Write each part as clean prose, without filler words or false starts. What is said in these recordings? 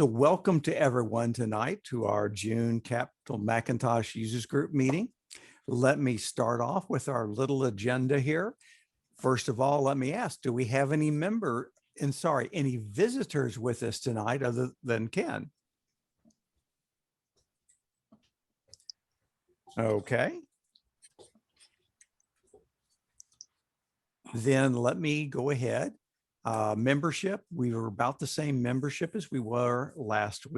So welcome to everyone tonight to our June Capital Macintosh Users Group meeting. Let me start off with our little agenda here. First of all, let me ask, do we have any any visitors with us tonight other than Ken? Okay. Then let me go ahead. Membership, we were about the same membership as we were last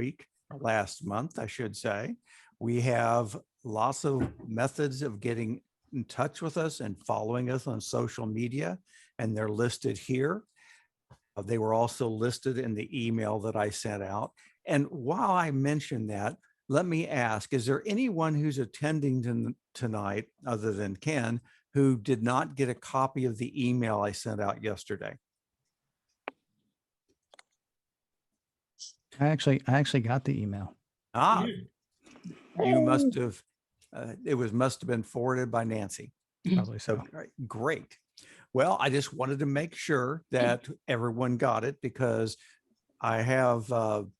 month, I should say. We have lots of methods of getting in touch with us and following us on social media, and they're listed here. They were also listed in the email that I sent out. And while I mention that, let me ask, is there anyone who's attending tonight other than Ken who did not get a copy of the email I sent out yesterday? I actually got the email. You must have, must have been forwarded by Nancy. Probably so. Great. Well, I just wanted to make sure that everyone got it, because I have,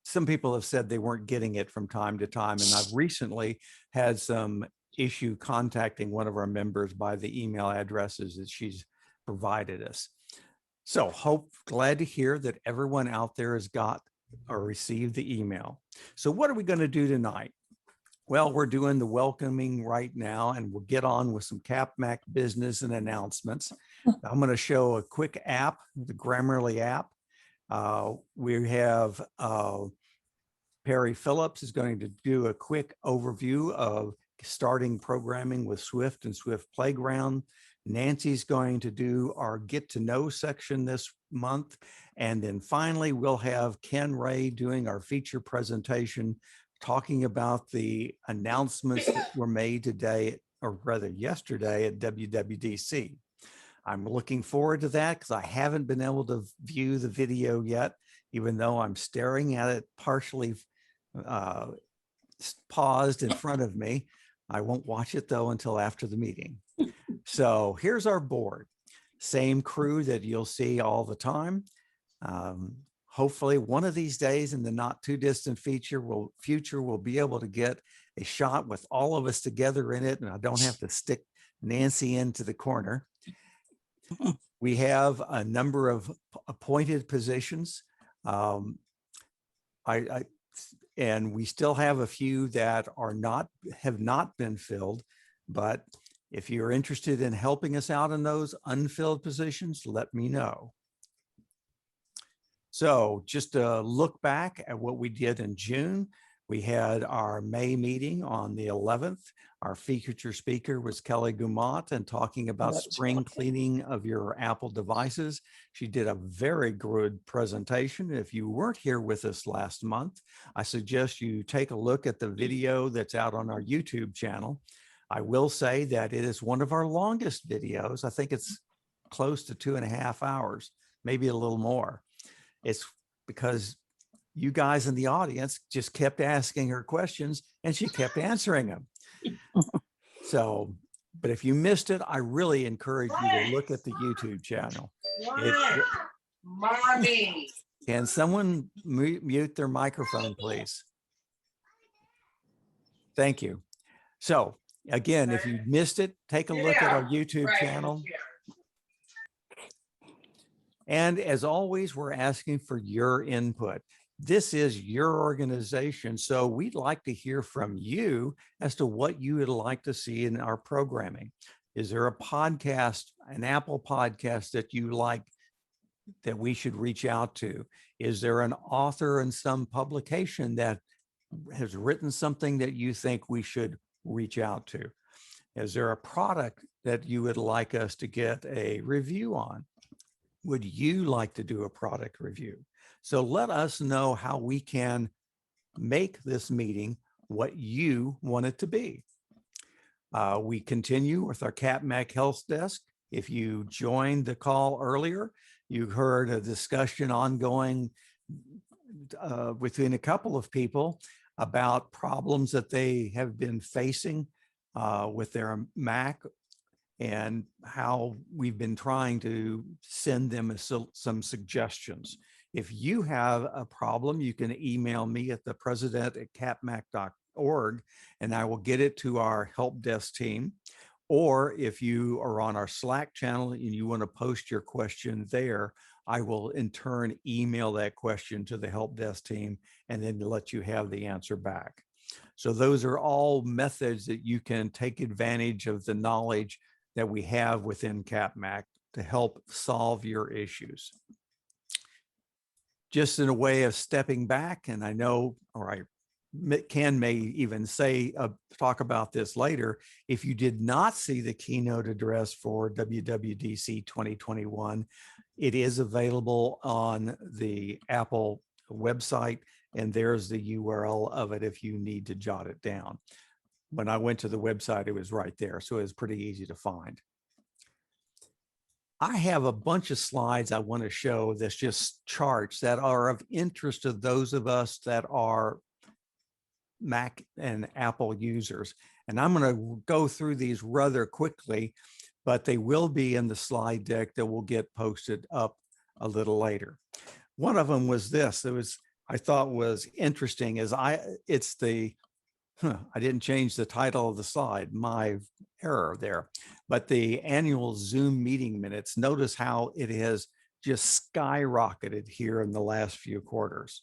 some people have said they weren't getting it from time to time. And I've recently had some issue contacting one of our members by the email addresses that she's provided us. So glad to hear that everyone out there has got or received the email. So what are we going to do tonight? Well, we're doing the welcoming right now, and we'll get on with some Capmac business and announcements. I'm going to show a quick app, the Grammarly app. We have Perry Phillips is going to do a quick overview of starting programming with Swift and Swift Playground. Nancy's going to do our Get to Know section this month. And then finally, we'll have Ken Ray doing our feature presentation, talking about the announcements that were made today, or rather yesterday, at WWDC. I'm looking forward to that because I haven't been able to view the video yet, even though I'm staring at it partially paused in front of me. I won't watch it though until after the meeting. So here's our board. Same crew that you'll see all the time. Hopefully one of these days in the not too distant future, we'll be able to get a shot with all of us together in it, and I don't have to stick Nancy into the corner. We have a number of appointed positions. And we still have a few that have not been filled, but if you're interested in helping us out in those unfilled positions, let me know. So just to look back at what we did in June, we had our May meeting on the 11th. Our feature speaker was Kelly Gumont, and talking about spring cleaning of your Apple devices. She did a very good presentation. If you weren't here with us last month, I suggest you take a look at the video that's out on our YouTube channel. I will say that it is one of our longest videos. I think it's close to 2.5 hours, maybe a little more. It's because you guys in the audience just kept asking her questions and she kept answering them. So, but if you missed it, I really encourage you to look at the YouTube channel. Mommy. Can someone mute their microphone, please? Thank you. So again, if you missed it, take a look at our YouTube channel. And as always, we're asking for your input. This is your organization, so we'd like to hear from you as to what you would like to see in our programming. Is there a podcast, an Apple podcast that you like that we should reach out to? Is there an author in some publication that has written something that you think we should reach out to? Is there a product that you would like us to get a review on? Would you like to do a product review? So let us know how we can make this meeting what you want it to be. We continue with our Capmac Health Desk. If you joined the call earlier, you heard a discussion ongoing within a couple of people about problems that they have been facing with their Mac, and how we've been trying to send them some suggestions. If you have a problem, you can email me at the president@capmac.org, and I will get it to our help desk team. Or if you are on our Slack channel and you want to post your question there, I will in turn email that question to the help desk team and then let you have the answer back. So those are all methods that you can take advantage of the knowledge that we have within Capmac to help solve your issues. Just in a way of stepping back, and I know, or Ken may even say, talk about this later. If you did not see the keynote address for WWDC 2021, it is available on the Apple website, and there's the URL of it if you need to jot it down. When I went to the website, it was right there, so it was pretty easy to find. I have a bunch of slides I want to show that's just charts that are of interest to those of us that are Mac and Apple users. And I'm going to go through these rather quickly, but they will be in the slide deck that will get posted up a little later. One of them was this. I thought was interesting is I didn't change the title of the slide, my error there, but the annual Zoom meeting minutes, notice how it has just skyrocketed here in the last few quarters.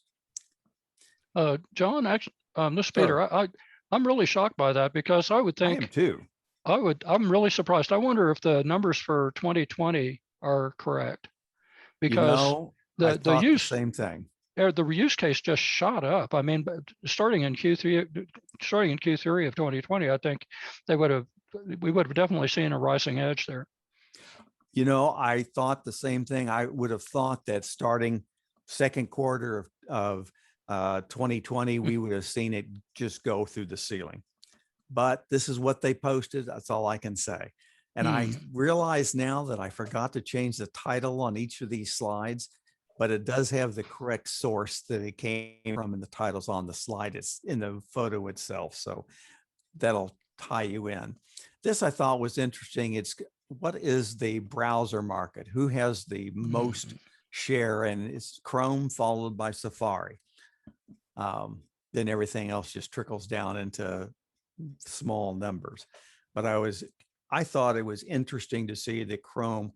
John, actually, this is Sure. Peter. I'm really shocked by that because I would I am think too. I'm really surprised. I wonder if the numbers for 2020 are correct You because know, I the thought the use same thing. the use case just shot up. I mean, starting in Q3 of 2020, I think we would have definitely seen a rising edge there. You know, I thought the same thing. I would have thought that starting second quarter of 2020, we would have seen it just go through the ceiling. But this is what they posted. That's all I can say. And I realize now that I forgot to change the title on each of these slides, but it does have the correct source that it came from, and the title's on the slide. It's in the photo itself. So that'll tie you in. This I thought was interesting. It's what is the browser market? Who has the most share? And it's Chrome followed by Safari. Then everything else just trickles down into small numbers. But I thought it was interesting to see that Chrome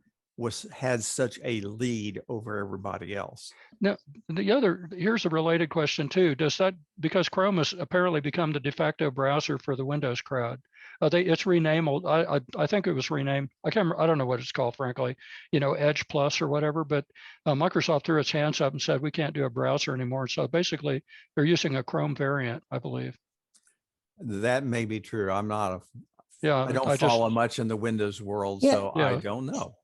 had such a lead over everybody else. Now, here's a related question too. Does that, because Chrome has apparently become the de facto browser for the Windows crowd, it's renamed. I think it was renamed. I don't know what it's called, frankly. Edge Plus or whatever. But Microsoft threw its hands up and said we can't do a browser anymore. So basically, they're using a Chrome variant, I believe. That may be true. I'm not Yeah, I don't follow much in the Windows world, so I don't know.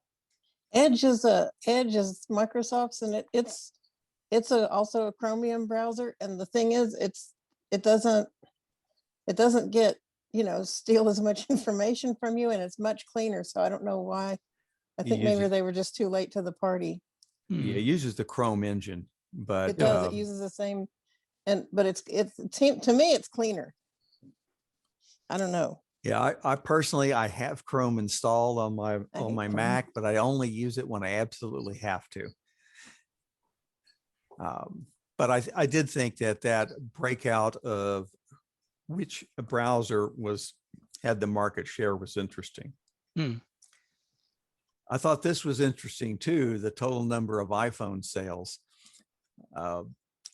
Edge is Microsoft's, and it's also a Chromium browser. And the thing is, it doesn't get steal as much information from you, and it's much cleaner. So I don't know why. I think maybe they were just too late to the party. Yeah, it uses the Chrome engine, but it does. It uses the same, but it's to me it's cleaner. I don't know. Yeah, I personally have Chrome installed on my Mac, but I only use it when I absolutely have to. But I did think that breakout of which browser had the market share was interesting. I thought this was interesting too, the total number of iPhone sales.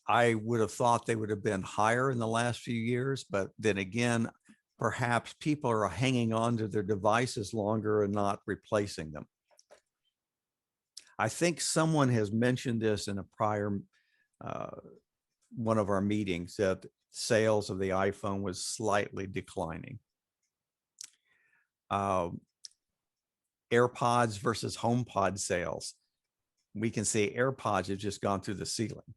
I would have thought they would have been higher in the last few years, but then again, perhaps people are hanging on to their devices longer and not replacing them. I think someone has mentioned this in a prior one of our meetings, that sales of the iPhone was slightly declining. AirPods versus HomePod sales. We can see AirPods have just gone through the ceiling.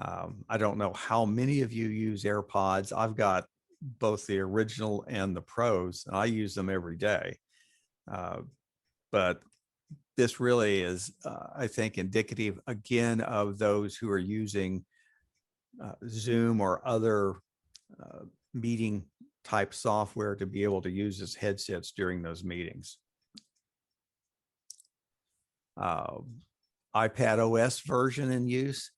I don't know how many of you use AirPods. I've got both the original and the Pros, and I use them every day. But this really is, I think, indicative again of those who are using Zoom or other meeting type software to be able to use as headsets during those meetings. iPad OS version in use.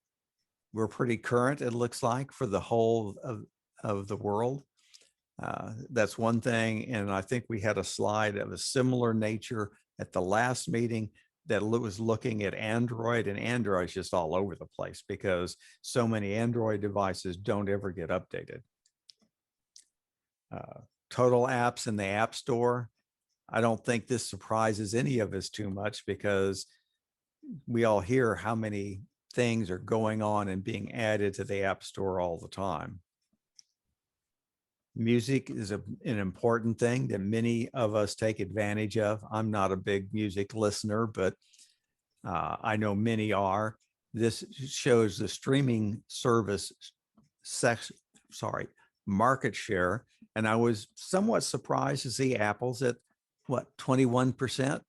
we're pretty current, it looks like, for the whole of the world. That's one thing. And I think we had a slide of a similar nature at the last meeting that was looking at Android, and Android's just all over the place because so many Android devices don't ever get updated. Total apps in the App Store. I don't think this surprises any of us too much because we all hear how many things are going on and being added to the App Store all the time. Music is an important thing that many of us take advantage of. I'm not a big music listener, but I know many are. This shows the streaming service market share. And I was somewhat surprised to see Apple's at what, 21%?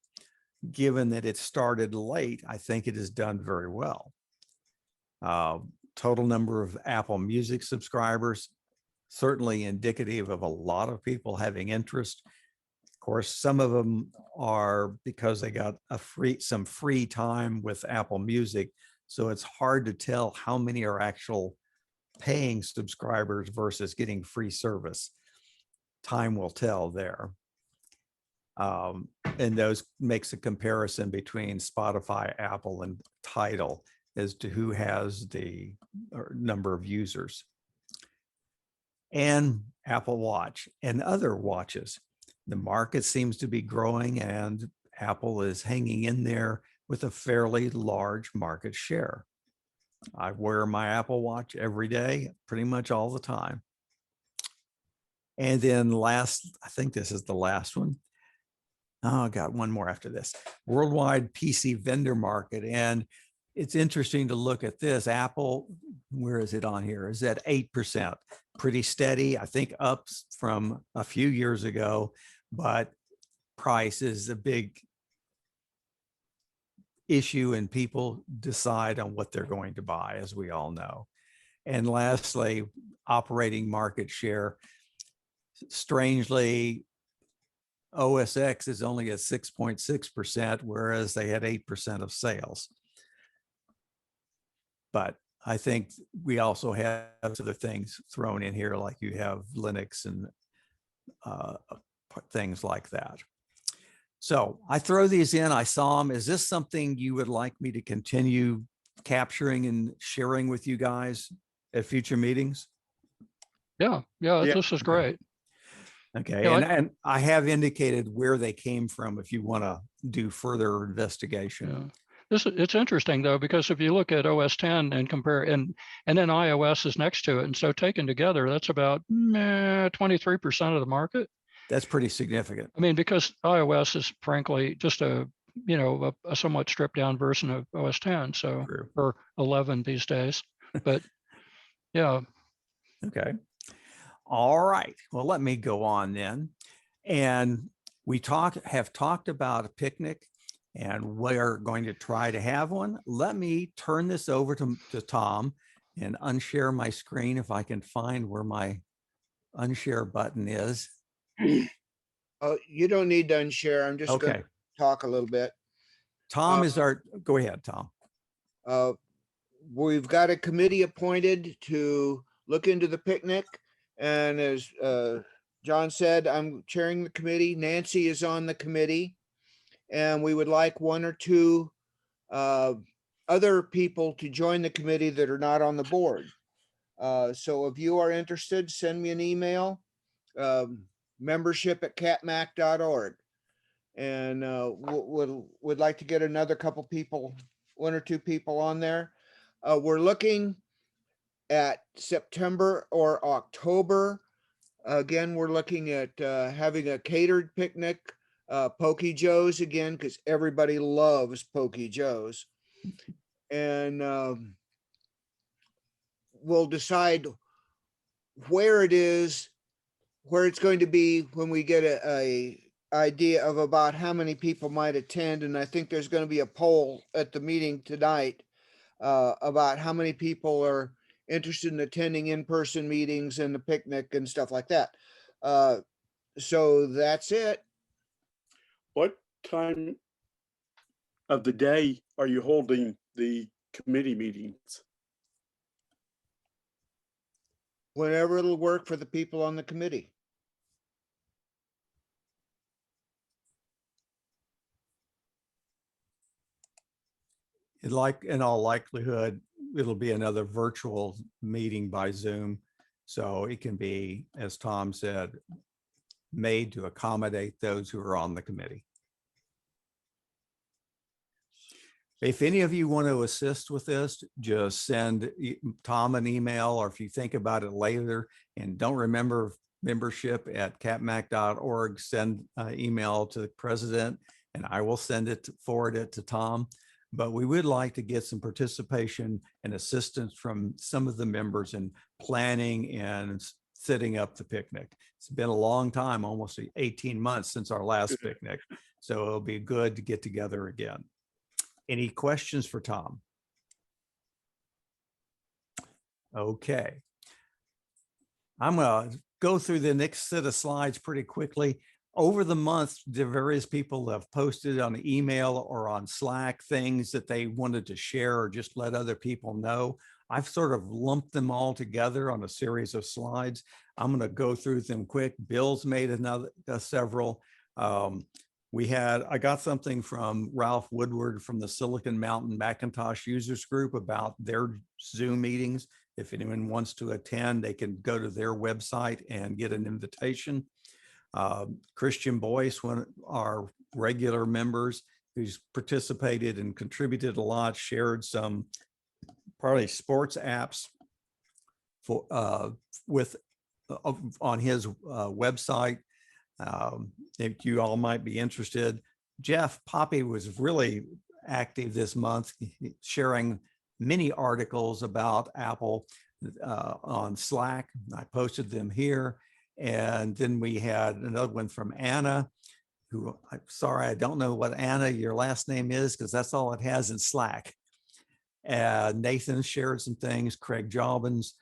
Given that it started late, I think it has done very well. Total number of Apple Music subscribers, certainly indicative of a lot of people having interest. Of course, some of them are because they got some free time with Apple Music. So it's hard to tell how many are actual paying subscribers versus getting free service. Time will tell there. And those makes a comparison between Spotify, Apple, and Tidal as to who has the number of users. And Apple Watch and other watches. The market seems to be growing and Apple is hanging in there with a fairly large market share. I wear my Apple Watch every day, pretty much all the time. And then last, I think this is the last one. Oh, I got one more after this. Worldwide PC vendor market. And it's interesting to look at this. Apple, where is it on here? Is at 8%. Pretty steady, I think up from a few years ago, but price is a big issue and people decide on what they're going to buy, as we all know. And lastly, operating market share. Strangely, OS X is only at 6.6%, whereas they had 8% of sales. But I think we also have other things thrown in here, like you have Linux and things like that. So I throw these in, I saw them. Is this something you would like me to continue capturing and sharing with you guys at future meetings? Yeah, this is great. Okay, Yeah, and I have indicated where they came from if you want to do further investigation. Yeah. It's interesting though, because if you look at OS 10 and compare, and then iOS is next to it, and so taken together, that's about 23% of the market. That's pretty significant. I mean, because iOS is frankly just a somewhat stripped down version of OS 10, so True. or 11 these days. But yeah. Okay. All right. Well, let me go on then. And we have talked about a picnic, and we're going to try to have one. Let me turn this over to Tom and unshare my screen if I can find where my unshare button is. You don't need to unshare. I'm just going Okay. to talk a little bit. Tom is go ahead, Tom. We've got a committee appointed to look into the picnic. And as John said, I'm chairing the committee. Nancy is on the committee. And we would like one or two other people to join the committee that are not on the board. So if you are interested, send me an email, membership@capmac.org. And would like to get another couple people, one or two people on there. We're looking at September or October. Again, we're looking at having a catered picnic, Pokey Joe's again, because everybody loves Pokey Joe's. And we'll decide where it is, where it's going to be when we get a idea of about how many people might attend. And I think there's going to be a poll at the meeting tonight about how many people are interested in attending in-person meetings and the picnic and stuff like that. So that's it. What time of the day are you holding the committee meetings? whenever it'll work for the people on the committee. In all likelihood, it'll be another virtual meeting by Zoom. So it can be, as Tom said, made to accommodate those who are on the committee. If any of you want to assist with this, just send Tom an email, or if you think about it later and don't remember membership at capmac.org, send an email to the president and I will forward it to Tom. But we would like to get some participation and assistance from some of the members in planning and setting up the picnic. It's been a long time, almost 18 months since our last picnic. So it'll be good to get together again. Any questions for Tom? Okay. I'm going to go through the next set of slides pretty quickly. Over the month, the various people have posted on email or on Slack things that they wanted to share or just let other people know. I've sort of lumped them all together on a series of slides. I'm going to go through them quick. Bill's made several. I got something from Ralph Woodward from the Silicon Mountain Macintosh Users Group about their Zoom meetings. If anyone wants to attend, they can go to their website and get an invitation. Christian Boyce, one of our regular members who's participated and contributed a lot, shared some probably sports apps for on his website. If you all might be interested. Jeff Poppy was really active this month, sharing many articles about Apple on Slack. I posted them here. And then we had another one from Anna, who, I'm sorry, I don't know what Anna, your last name is, because that's all it has in Slack. Nathan shared some things. Craig Jobbins,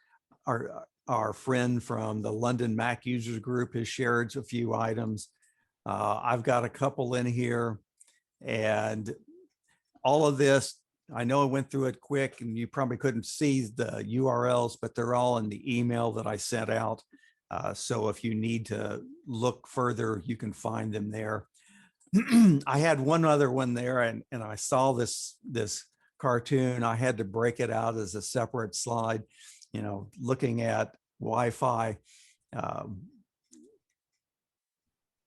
our friend from the London Mac Users Group, has shared a few items. I've got a couple in here, and all of this, I know I went through it quick and you probably couldn't see the URLs, but they're all in the email that I sent out. So if you need to look further, you can find them there. I had one other one there, and I saw this cartoon. I had to break it out as a separate slide, looking at Wi-Fi.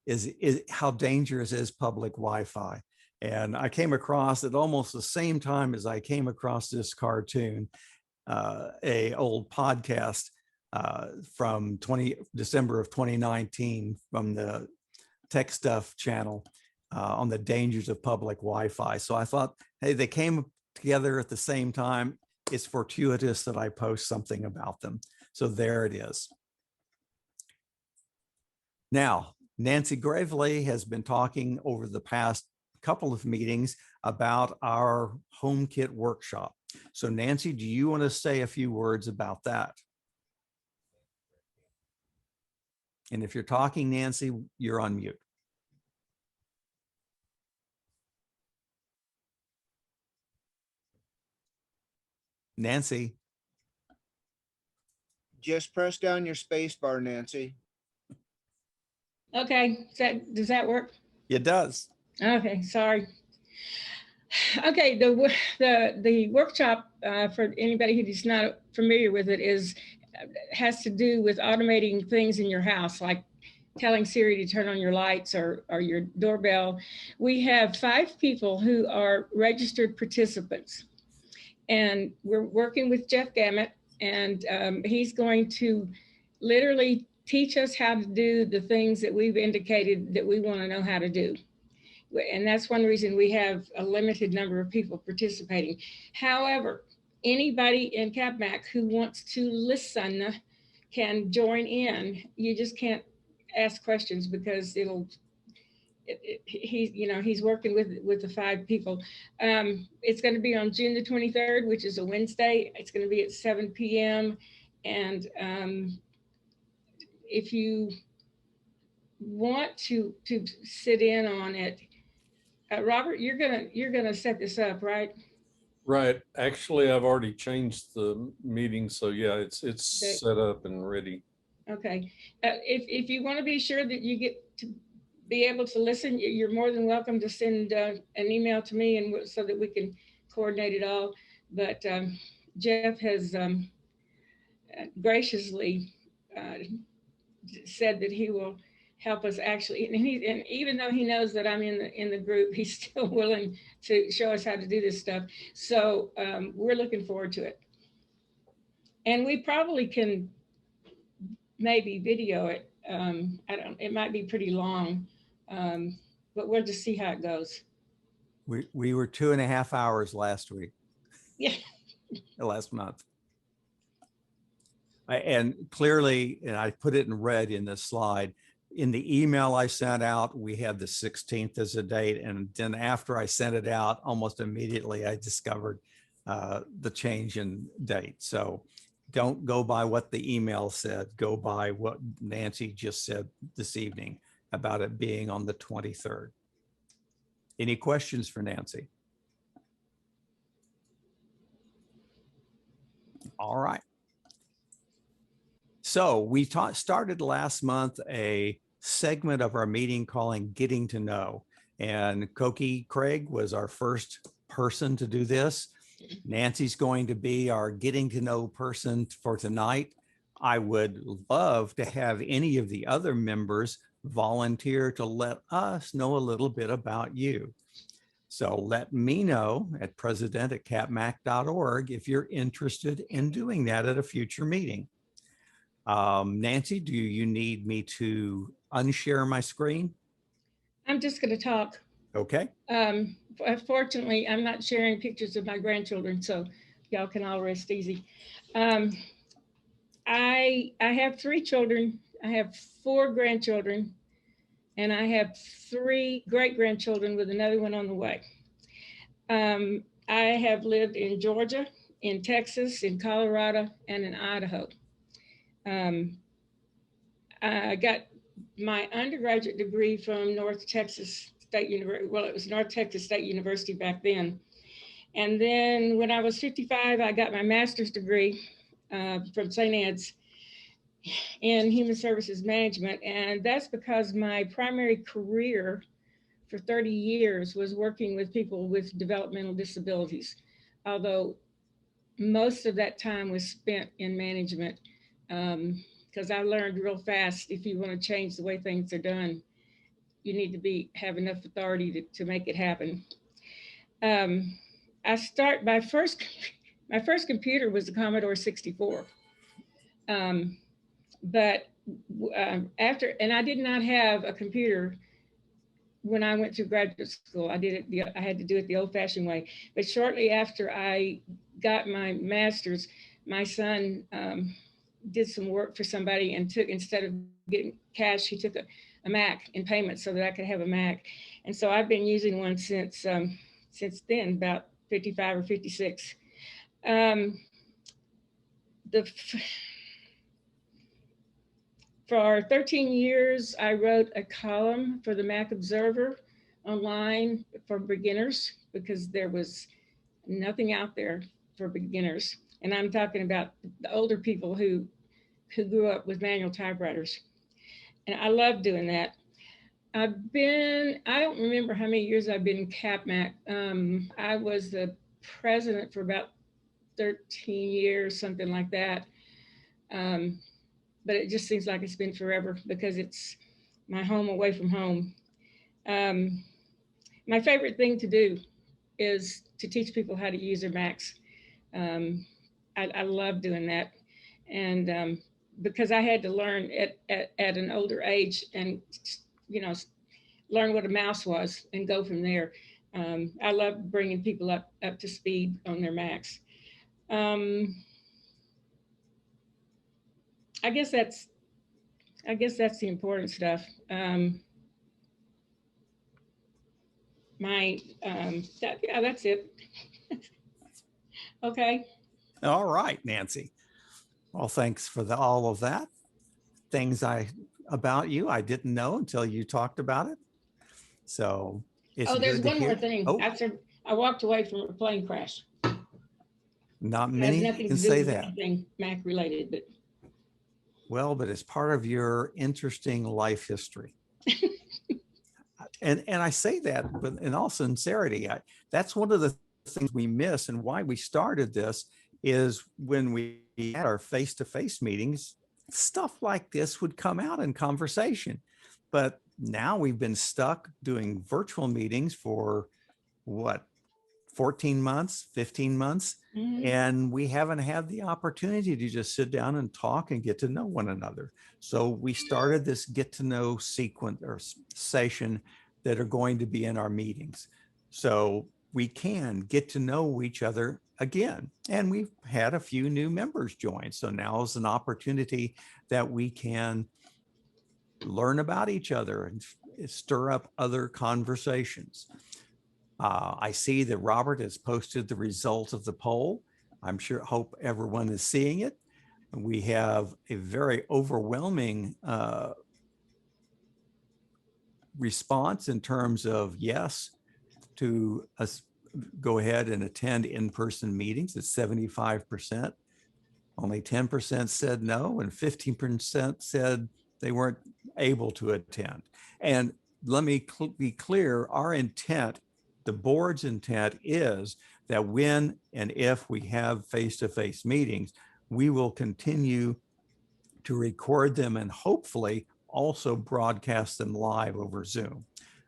Is how dangerous is public Wi-Fi? And I came across at almost the same time as I came across this cartoon, a old podcast from December of 2019 from the Tech Stuff channel on the dangers of public Wi-Fi. So I thought, hey, they came together at the same time. It's fortuitous that I post something about them. So there it is. Now, Nancy Gravely has been talking over the past couple of meetings about our HomeKit workshop. So Nancy, do you want to say a few words about that? And if you're talking, Nancy, you're on mute. Nancy. Just press down your space bar, Nancy. Okay, does that work? It does. Okay, sorry. Okay, the workshop for anybody who's not familiar with it has to do with automating things in your house, like telling Siri to turn on your lights or your doorbell. We have 5 people who are registered participants, and we're working with Jeff Gamet, and he's going to literally teach us how to do the things that we've indicated that we want to know how to do. And that's one reason we have a limited number of people participating. However, anybody in Capmac who wants to listen can join in. You just can't ask questions because he's working with the 5 people. It's going to be on June the 23rd, which is a Wednesday. It's going to be at 7 p.m. And if you want to sit in on it, Robert, you're gonna set this up, right? Right. Actually, I've already changed the meeting, so yeah, it's Okay. set up and ready. Okay. If you want to be sure that you get to be able to listen, you're more than welcome to send an email to me, and so that we can coordinate it all. But Jeff has graciously said that he will help us actually, and even though he knows that I'm in the group, he's still willing to show us how to do this stuff. So we're looking forward to it. And we probably can maybe video it. It might be pretty long, but we'll just see how it goes. We were 2.5 hours last week, Yeah. last month. And clearly, and I put it in red in this slide, in the email I sent out, we had the 16th as a date. And then after I sent it out, almost immediately, I discovered the change in date. So don't go by what the email said, go by what Nancy just said this evening about it being on the 23rd. Any questions for Nancy? All right. So we started last month a segment of our meeting calling Getting to Know. And Koki Craig was our first person to do this. Nancy's going to be our Getting to Know person for tonight. I would love to have any of the other members volunteer to let us know a little bit about you. So let me know at president@capmac.org if you're interested in doing that at a future meeting. Nancy, do you need me to unshare my screen? I'm just going to talk. Okay. Fortunately, I'm not sharing pictures of my grandchildren, so y'all can all rest easy. I have 3 children. I have 4 grandchildren, and I have 3 great-grandchildren with another one on the way. I have lived in Georgia, in Texas, in Colorado, and in Idaho. I got my undergraduate degree from North Texas State University. Well, it was North Texas State University back then. And then when I was 55, I got my master's degree from St. Ed's in human services management. And that's because my primary career for 30 years was working with people with developmental disabilities. Although most of that time was spent in management, because I learned real fast, if you want to change the way things are done, you need to have enough authority to make it happen. My first computer was a Commodore 64. But after, and I did not have a computer when I went through graduate school. I had to do it the old-fashioned way. But shortly after I got my master's, my son did some work for somebody and instead of getting cash, he took a Mac in payment so that I could have a Mac. And so I've been using one since then, about 55 or 56. For 13 years, I wrote a column for the Mac Observer online for beginners, because there was nothing out there for beginners. And I'm talking about the older people who grew up with manual typewriters. And I love doing that. I don't remember how many years I've been in Capmac. I was the president for about 13 years, something like that. But it just seems like it's been forever because it's my home away from home. My favorite thing to do is to teach people how to use their Macs. I love doing that. And because I had to learn at an older age and, learn what a mouse was and go from there. I love bringing people up to speed on their Macs. I guess that's the important stuff. That's it. Okay. All right, Nancy. Well, thanks for all of that. Things about you I didn't know until you talked about it. So it's There's good to one more hear. thing. Oh. I walked away from a plane crash. Not It has many nothing can to do say with that. anything Mac related, but Well, but it's part of your interesting life history. And I say that, but in all sincerity, that's one of the things we miss, and why we started this is when we had our face-to-face meetings, stuff like this would come out in conversation. But now we've been stuck doing virtual meetings for what, 14 months, 15 months, and we haven't had the opportunity to just sit down and talk and get to know one another. So we started this get to know sequence or session that are going to be in our meetings. So we can get to know each other again. And we've had a few new members join. So now is an opportunity that we can learn about each other and stir up other conversations. I see that Robert has posted the results of the poll. Hope everyone is seeing it. We have a very overwhelming response in terms of yes to us go ahead and attend in-person meetings at 75%. Only 10% said no, and 15% said they weren't able to attend. And let me be clear, our intent, the board's intent is that when and if we have face-to-face meetings, we will continue to record them and hopefully also broadcast them live over Zoom.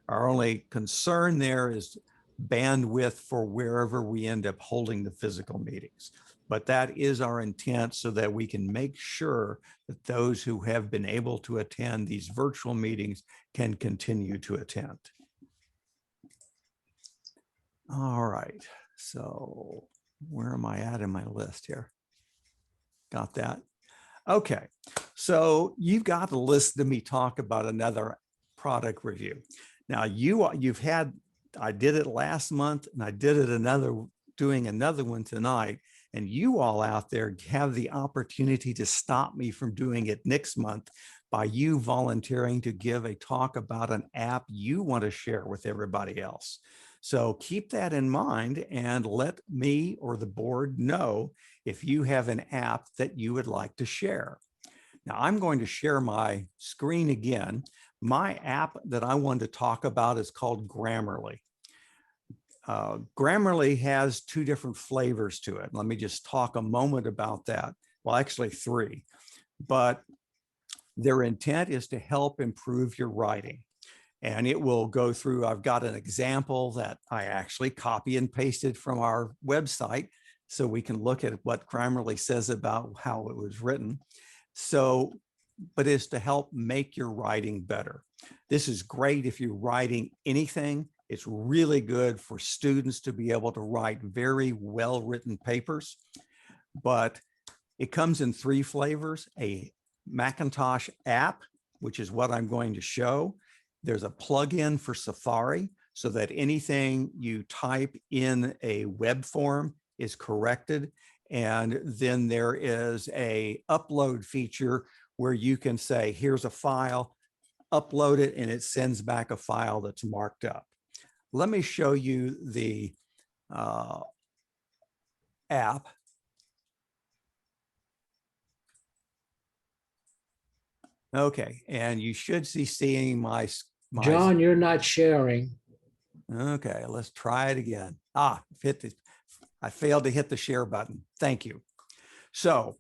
Our only concern there is bandwidth for wherever we end up holding the physical meetings. But that is our intent so that we can make sure that those who have been able to attend these virtual meetings can continue to attend. All right, so where am I at in my list here? Got that? Okay, so you've got to listen to me talk about another product review. Now you've had, I did it last month and I did it doing another one tonight, and you all out there have the opportunity to stop me from doing it next month by you volunteering to give a talk about an app you want to share with everybody else. So keep that in mind and let me or the board know if you have an app that you would like to share. Now I'm going to share my screen again. My app that I want to talk about is called Grammarly. Grammarly has two different flavors to it. Let me just talk a moment about that. Well, actually three, but their intent is to help improve your writing. And it will go through, I've got an example that I actually copy and pasted from our website so we can look at what Grammarly says about how it was written. So, but it's to help make your writing better. This is great if you're writing anything. It's really good for students to be able to write very well-written papers, but it comes in three flavors: a Macintosh app, which is what I'm going to show. There's a plugin for Safari so that anything you type in a web form is corrected. And then there is a upload feature where you can say, here's a file, upload it, and it sends back a file that's marked up. Let me show you the app. Okay, and you should be seeing my John, you're not sharing. Okay, let's try it again. I failed to hit the share button. Thank you. So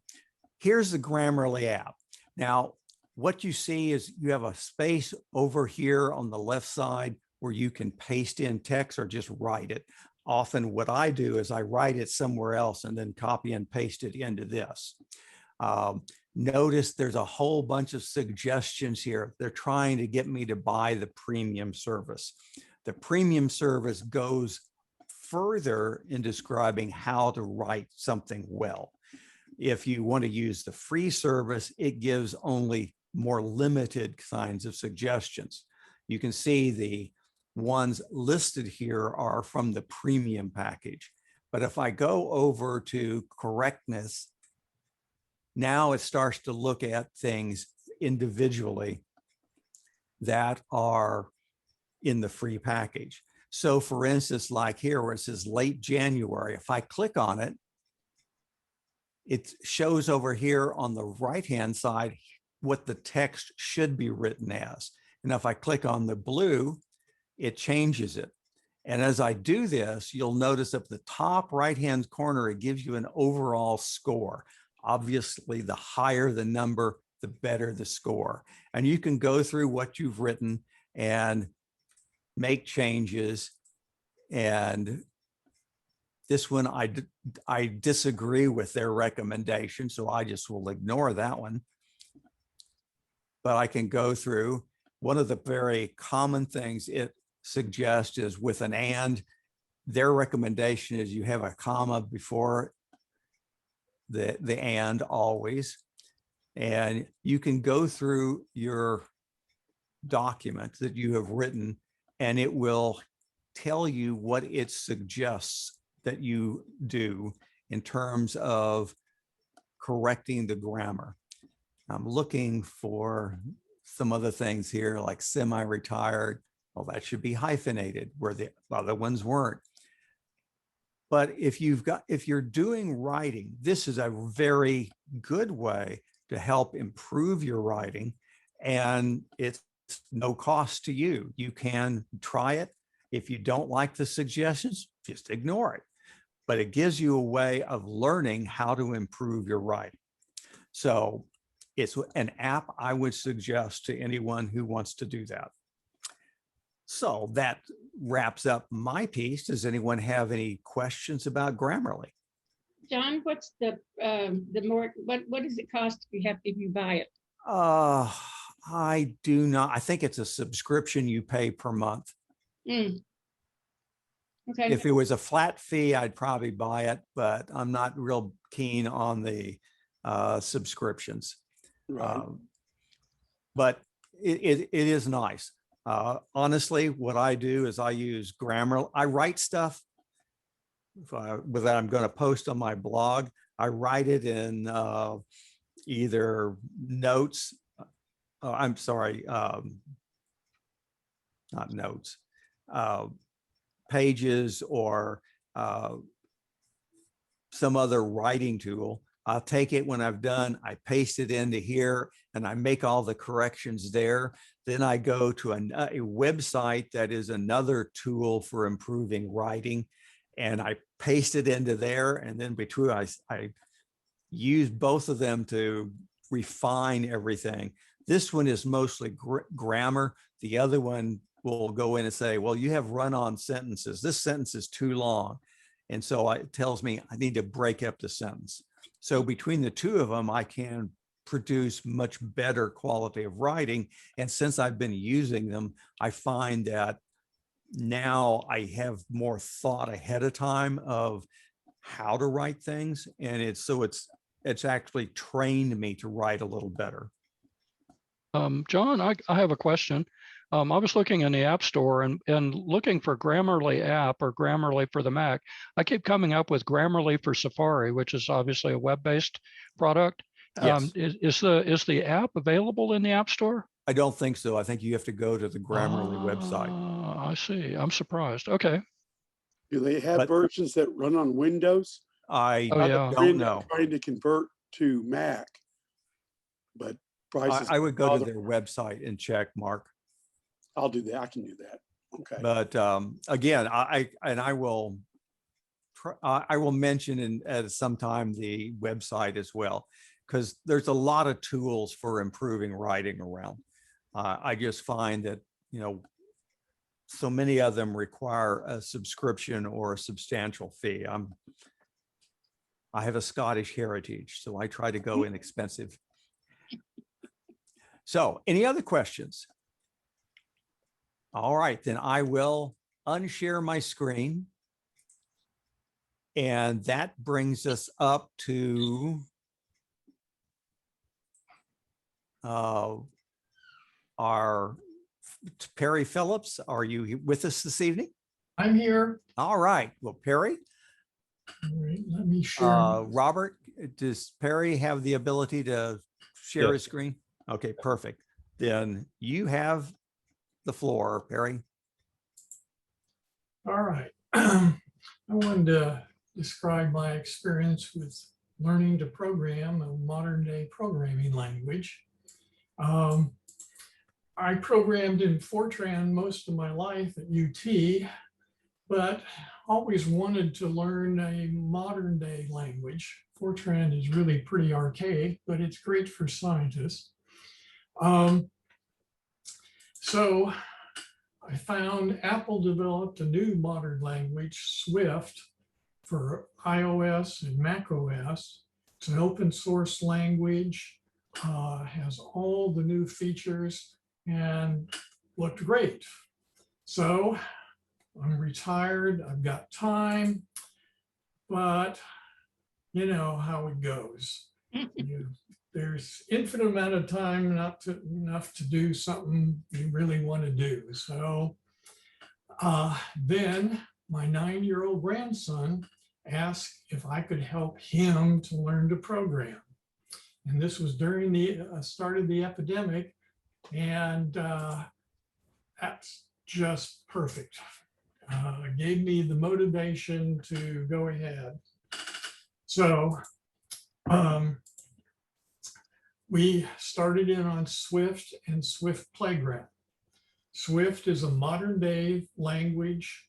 here's the Grammarly app. Now, what you see is you have a space over here on the left side where you can paste in text or just write it. Often what I do is I write it somewhere else and then copy and paste it into this. Notice there's a whole bunch of suggestions here. They're trying to get me to buy the premium service. The premium service goes further in describing how to write something well. If you want to use the free service, it gives only more limited kinds of suggestions. You can see the ones listed here are from the premium package. But if I go over to correctness, now it starts to look at things individually that are in the free package. So for instance, like here where it says late January, if I click on it, it shows over here on the right-hand side what the text should be written as. And if I click on the blue, it changes it. And as I do this, you'll notice up the top right-hand corner, it gives you an overall score. Obviously, the higher the number, the better the score. And you can go through what you've written and make changes. And this one, I disagree with their recommendation, so I just will ignore that one. But I can go through. One of the very common things it suggests is with an and. Their recommendation is you have a comma before the and always. And you can go through your document that you have written, and it will tell you what it suggests that you do in terms of correcting the grammar. I'm looking for some other things here like semi-retired. Well, that should be hyphenated where the other ones weren't. But if you're doing writing, this is a very good way to help improve your writing, and it's no cost to you. You can try it. If you don't like the suggestions, just ignore it. But it gives you a way of learning how to improve your writing. So it's an app I would suggest to anyone who wants to do that. So that wraps up my piece. Does anyone have any questions about Grammarly? John, what's the more, what does it cost if you buy it? I do not. I think it's a subscription you pay per month. Mm. Okay. If it was a flat fee, I'd probably buy it, but I'm not real keen on the subscriptions. Right. But it is nice. Honestly, what I do is I use Grammarly. I write stuff that I'm going to post on my blog. I write it in either notes. I'm sorry, not notes. Pages or some other writing tool. I'll take it when I've done, I paste it into here and I make all the corrections there. Then I go to a website that is another tool for improving writing, and I paste it into there. And then between I use both of them to refine everything. This one is mostly grammar. The other one will go in and say, well, you have run-on sentences. This sentence is too long. And so it tells me I need to break up the sentence. So between the two of them, I can produce much better quality of writing. And since I've been using them, I find that now I have more thought ahead of time of how to write things. And it's actually trained me to write a little better. John, I have a question. I was looking in the App Store and looking for Grammarly app or Grammarly for the Mac. I keep coming up with Grammarly for Safari, which is obviously a web-based product. Yes. Is the app available in the App Store? I don't think so. I think you have to go to the Grammarly website. I see. I'm surprised. Okay. Do they have versions that run on Windows? I yeah. don't know. I'm trying to convert to Mac, but prices. I would go to their website and check, Mark. I'll do that. I can do that. Okay. But again, I will mention at some time the website as well, because there's a lot of tools for improving writing around. I just find that, so many of them require a subscription or a substantial fee. I have a Scottish heritage, so I try to go inexpensive. So any other questions? All right, then I will unshare my screen. And that brings us up to our Perry Phillips. Are you with us this evening? I'm here. All right. Well, Perry. All right, let me share. Robert, does Perry have the ability to share his screen? Okay, perfect. Then you have the floor, Perry. All right. I wanted to describe my experience with learning to program a modern day programming language. I programmed in Fortran most of my life at UT, but always wanted to learn a modern day language. Fortran is really pretty archaic, but it's great for scientists. So I found Apple developed a new modern language, Swift, for iOS and macOS. It's an open source language, has all the new features and looked great. So I'm retired, I've got time, but you know how it goes. There's infinite amount of time, not enough to do something you really want to do. So then my 9-year-old grandson asked if I could help him to learn to program. And this was during the start of the epidemic. And that's just perfect. Gave me the motivation to go ahead. So we started in on Swift and Swift Playground. Swift is a modern day language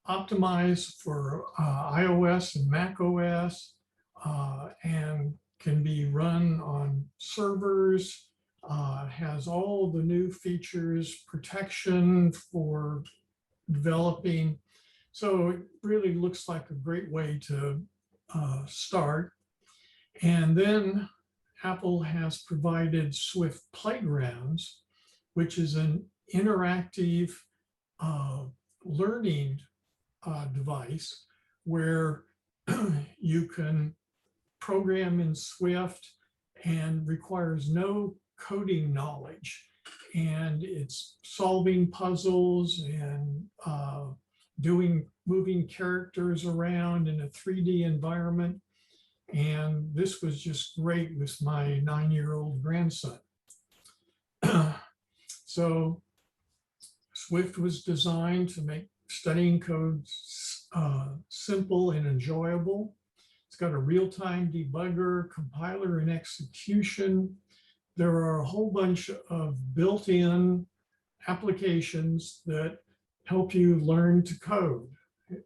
optimized for iOS and macOS and can be run on servers, has all the new features, protection for developing. So it really looks like a great way to start. And then Apple has provided Swift Playgrounds, which is an interactive learning device where you can program in Swift and requires no coding knowledge. And it's solving puzzles and moving characters around in a 3D environment. And this was just great with my 9-year-old grandson. So Swift was designed to make studying code simple and enjoyable. It's got a real-time debugger, compiler, and execution. There are a whole bunch of built-in applications that help you learn to code.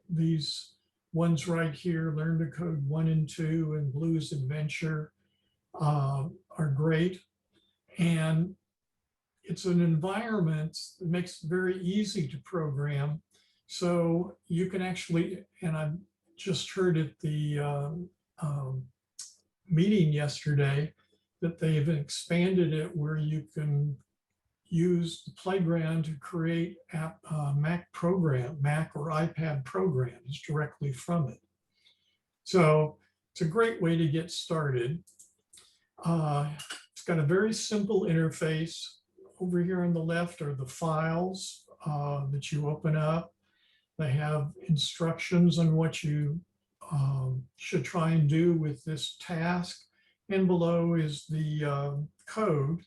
These ones right here, Learn to Code 1 and 2 and Blues Adventure are great. And it's an environment that makes it very easy to program. So you can actually, and I just heard at the meeting yesterday that they've expanded it where you can use the playground to create Mac or iPad programs directly from it. So it's a great way to get started. It's got a very simple interface. Over here on the left are the files that you open up. They have instructions on what you should try and do with this task. And below is the code.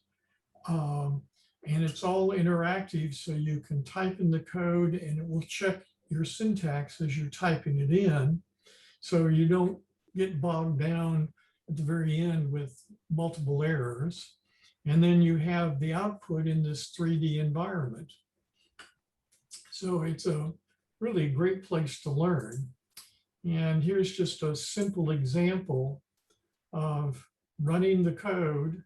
And it's all interactive, so you can type in the code and it will check your syntax as you're typing it in. So you don't get bogged down at the very end with multiple errors. And then you have the output in this 3D environment. So it's a really great place to learn. And here's just a simple example of running the code,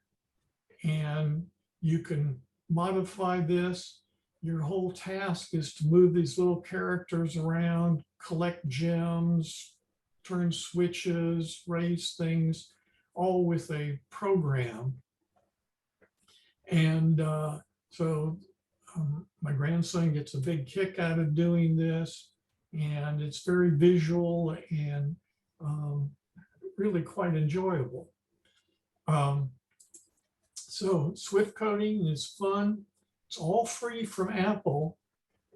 and you can modify this. Your whole task is to move these little characters around, collect gems, turn switches, raise things, all with a program. And so my grandson gets a big kick out of doing this, and it's very visual and really quite enjoyable. So Swift coding is fun. It's all free from Apple,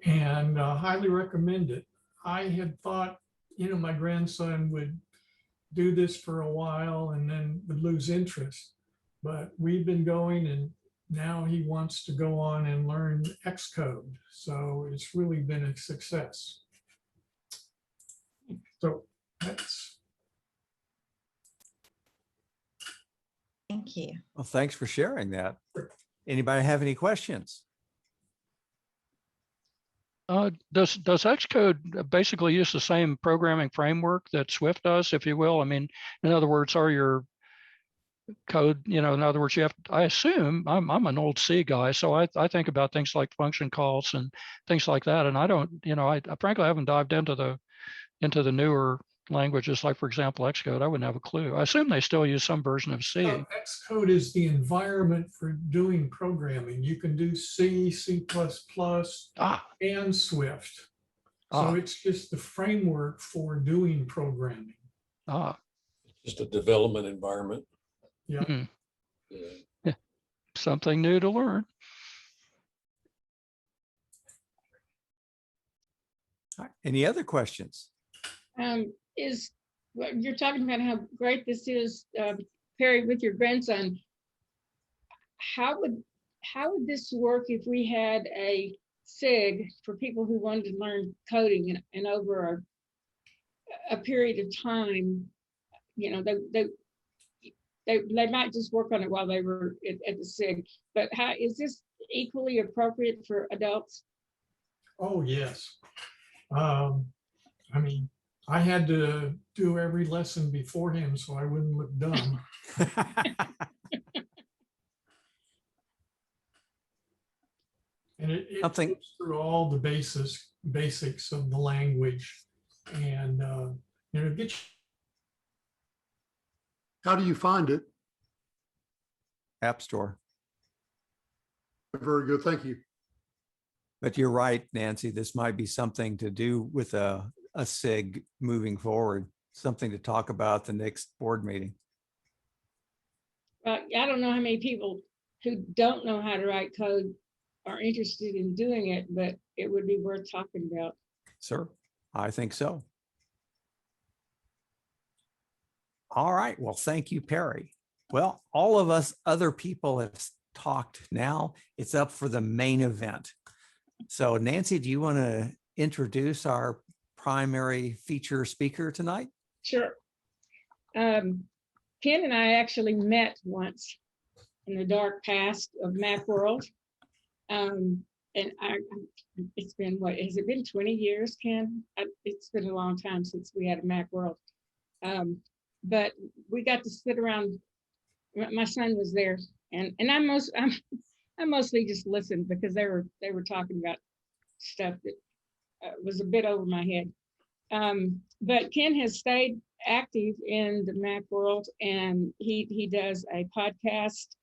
and highly recommend it. I had thought, you know, my grandson would do this for a while and then would lose interest, but we've been going, and now he wants to go on and learn Xcode. So it's really been a success. So that's, Thank you. Well, thanks for sharing that. Anybody have any questions? Does Xcode basically use the same programming framework that Swift does, if you will? I mean, in other words, are your code, in other words, you have, I assume, I'm an old C guy, so I think about things like function calls and things like that. And I don't, I frankly I haven't dived into the newer languages, like for example, Xcode. I wouldn't have a clue. I assume they still use some version of C. Xcode is the environment for doing programming. You can do C, C++, and Swift. So it's just the framework for doing programming. Just a development environment. Yeah. Mhm. Yeah. Something new to learn. All right. Any other questions? Is what you're talking about how great this is, Perry, with your grandson. How would this work if we had a SIG for people who wanted to learn coding and over a period of time, they might just work on it while they were at the SIG, but how is this equally appropriate for adults? Oh, yes. I mean, I had to do every lesson before him so I wouldn't look dumb. And it goes through all the basics of the language, and get you. How do you find it? App Store. Very good, thank you. But you're right, Nancy, this might be something to do with a SIG moving forward, something to talk about the next board meeting. I don't know how many people who don't know how to write code are interested in doing it, but it would be worth talking about. Sir, I think so. All right. Well, thank you, Perry. Well, all of us other people have talked. Now it's up for the main event. So Nancy, do you want to introduce our primary feature speaker tonight? Sure. Ken and I actually met once in the dark past of Macworld. And it's been, what, has it been 20 years, Ken? It's been a long time since we had a Macworld. But we got to sit around. My son was there, and I mostly just listened because they were talking about stuff that was a bit over my head. But Ken has stayed active in the Macworld, and he does a podcast.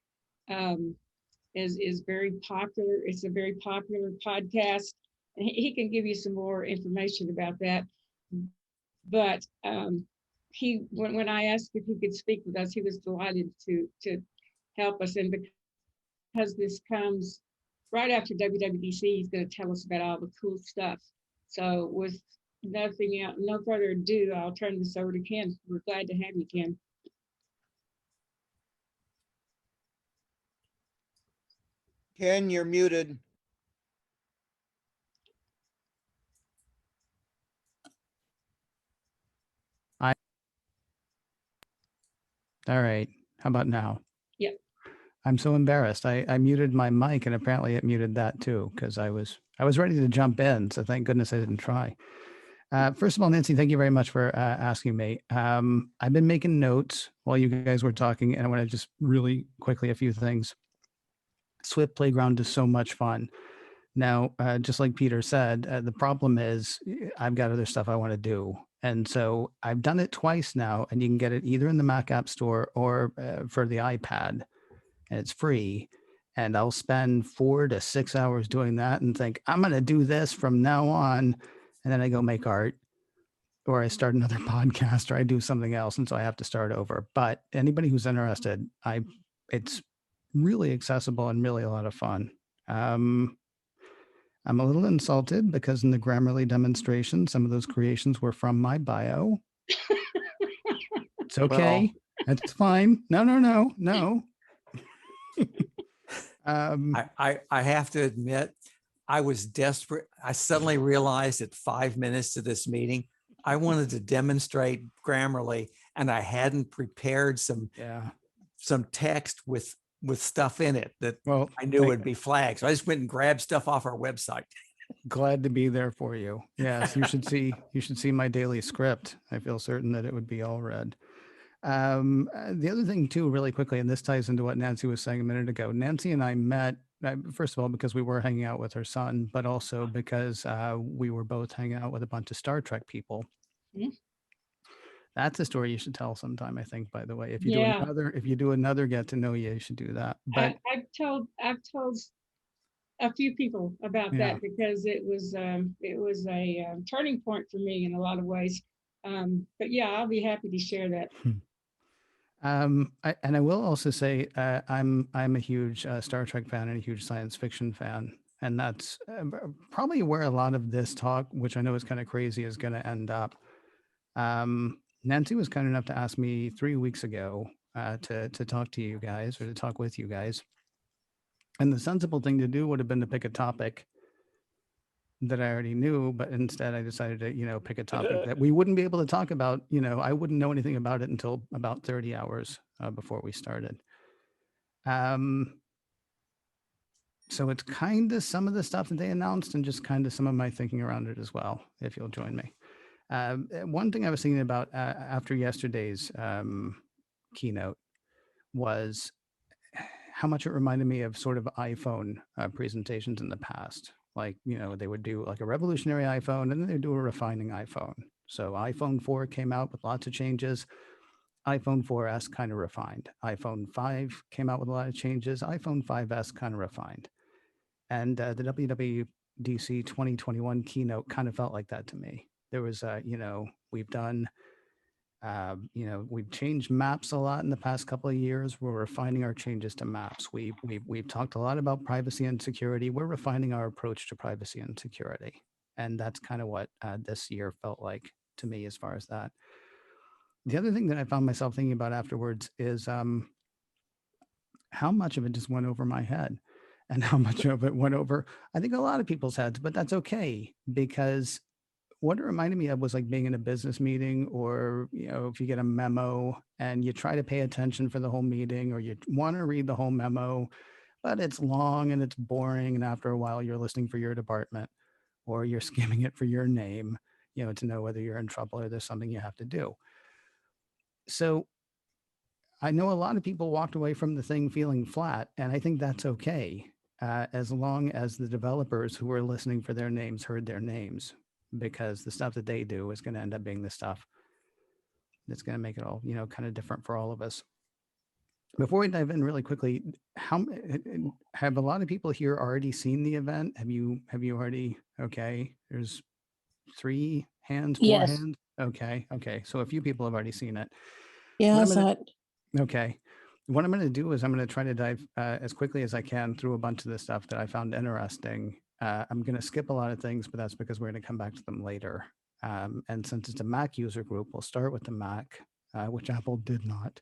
Is very popular. It's a very popular podcast. And he can give you some more information about that. But when I asked if he could speak with us, he was delighted to help us. And because this comes right after WWDC, he's going to tell us about all the cool stuff. So with no further ado, I'll turn this over to Ken. We're glad to have you, Ken. Ken, you're muted. All right. How about now? Yep. I'm so embarrassed. I muted my mic and apparently it muted that too, because I was ready to jump in. So thank goodness I didn't try. First of all, Nancy, thank you very much for asking me. I've been making notes while you guys were talking, and I want to just really quickly a few things. Swift Playground is so much fun. Now, just like Peter said, the problem is I've got other stuff I want to do. And so I've done it twice now, and you can get it either in the Mac App Store or for the iPad, and it's free. And I'll spend 4 to 6 hours doing that and think, I'm going to do this from now on. And then I go make art, or I start another podcast, or I do something else. And so I have to start over. But anybody who's interested, it's really accessible and really a lot of fun. I'm a little insulted because in the Grammarly demonstration, some of those creations were from my bio. It's okay. Well, that's fine. No. I have to admit, I was desperate. I suddenly realized at 5 minutes to this meeting, I wanted to demonstrate Grammarly, and I hadn't prepared some text with stuff in it that I knew would be flagged. So I just went and grabbed stuff off our website. Glad to be there for you. Yes, you should see my daily script. I feel certain that it would be all read. The other thing too, really quickly, and this ties into what Nancy was saying a minute ago. Nancy and I met, first of all, because we were hanging out with her son, but also because we were both hanging out with a bunch of Star Trek people. Mm-hmm. That's a story you should tell sometime, I think, by the way. If you do another get to know you should do that. But I've told a few people about that because it was a turning point for me in a lot of ways. But yeah, I'll be happy to share that. I will also say I'm a huge Star Trek fan and a huge science fiction fan, and that's probably where a lot of this talk, which I know is kind of crazy, is going to end up. Nancy was kind enough to ask me 3 weeks ago to talk to you guys, or to talk with you guys. And the sensible thing to do would have been to pick a topic that I already knew, but instead I decided to, pick a topic that we wouldn't be able to talk about. I wouldn't know anything about it until about 30 hours before we started. So it's kind of some of the stuff that they announced and just kind of some of my thinking around it as well, if you'll join me. One thing I was thinking about after yesterday's keynote was how much it reminded me of sort of iPhone presentations in the past. Like, they would do like a revolutionary iPhone and then they'd do a refining iPhone. So iPhone 4 came out with lots of changes. iPhone 4S kind of refined. iPhone 5 came out with a lot of changes. iPhone 5S kind of refined. And the WWDC 2021 keynote kind of felt like that to me. There was, we've done, we've changed maps a lot in the past couple of years. We're refining our changes to maps. We've talked a lot about privacy and security. We're refining our approach to privacy and security. And that's kind of what this year felt like to me as far as that. The other thing that I found myself thinking about afterwards is how much of it just went over my head and how much of it went over, I think, a lot of people's heads, but that's okay, because what it reminded me of was like being in a business meeting, or, if you get a memo and you try to pay attention for the whole meeting, or you want to read the whole memo, but it's long and it's boring. And after a while you're listening for your department, or you're skimming it for your name, to know whether you're in trouble or there's something you have to do. So I know a lot of people walked away from the thing feeling flat, and I think that's okay, as long as the developers who were listening for their names heard their names, because the stuff that they do is going to end up being the stuff that's going to make it all, kind of different for all of us. Before we dive in really quickly, have a lot of people here already seen the event? Have you already? Okay. There's 3 hands, 4 Yes. hands. Okay. So a few people have already seen it. Yeah, I saw it. Okay. What I'm going to do is I'm going to try to dive as quickly as I can through a bunch of the stuff that I found interesting. I'm going to skip a lot of things, but that's because we're going to come back to them later. And since it's a Mac user group, we'll start with the Mac, which Apple did not.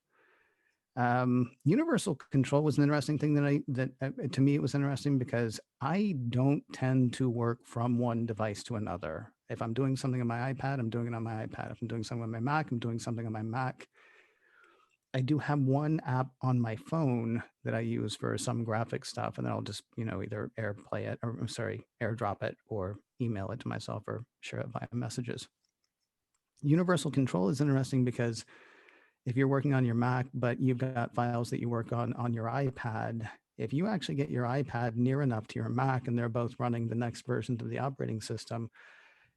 Universal control was an interesting thing that to me, it was interesting because I don't tend to work from one device to another. If I'm doing something on my iPad, I'm doing it on my iPad. If I'm doing something on my Mac, I'm doing something on my Mac. I do have one app on my phone that I use for some graphic stuff, and then I'll just, either airdrop it or email it to myself or share it via messages. Universal control is interesting because if you're working on your Mac, but you've got files that you work on your iPad, if you actually get your iPad near enough to your Mac and they're both running the next versions of the operating system,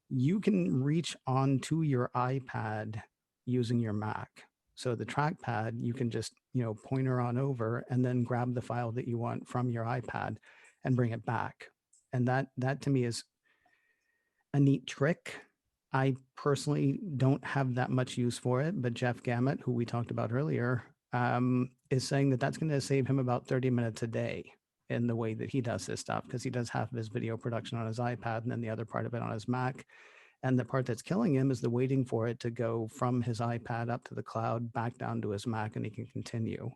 you can reach onto your iPad using your Mac. So the trackpad, you can just, pointer on over and then grab the file that you want from your iPad and bring it back. And that to me is a neat trick. I personally don't have that much use for it, but Jeff Gamet, who we talked about earlier, is saying that that's going to save him about 30 minutes a day in the way that he does this stuff, because he does half of his video production on his iPad and then the other part of it on his Mac. And the part that's killing him is the waiting for it to go from his iPad up to the cloud, back down to his Mac, and he can continue.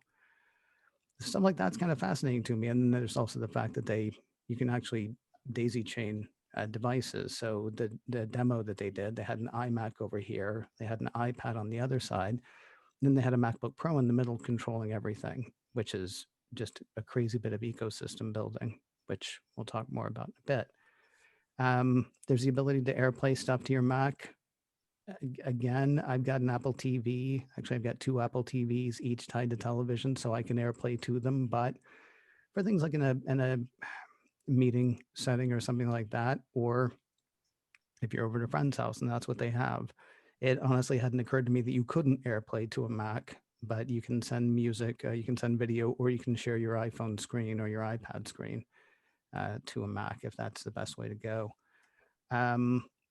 Stuff like that's kind of fascinating to me. And then there's also the fact that you can actually daisy chain devices. So the demo that they did, they had an iMac over here, they had an iPad on the other side, then they had a MacBook Pro in the middle controlling everything, which is just a crazy bit of ecosystem building, which we'll talk more about in a bit. There's the ability to AirPlay stuff to your Mac. Again, I've got an Apple TV. Actually, I've got 2 Apple TVs, each tied to television, so I can AirPlay to them. But for things like in a meeting setting or something like that, or if you're over at a friend's house and that's what they have, it honestly hadn't occurred to me that you couldn't AirPlay to a Mac, but you can send music, you can send video, or you can share your iPhone screen or your iPad screen to a Mac if that's the best way to go.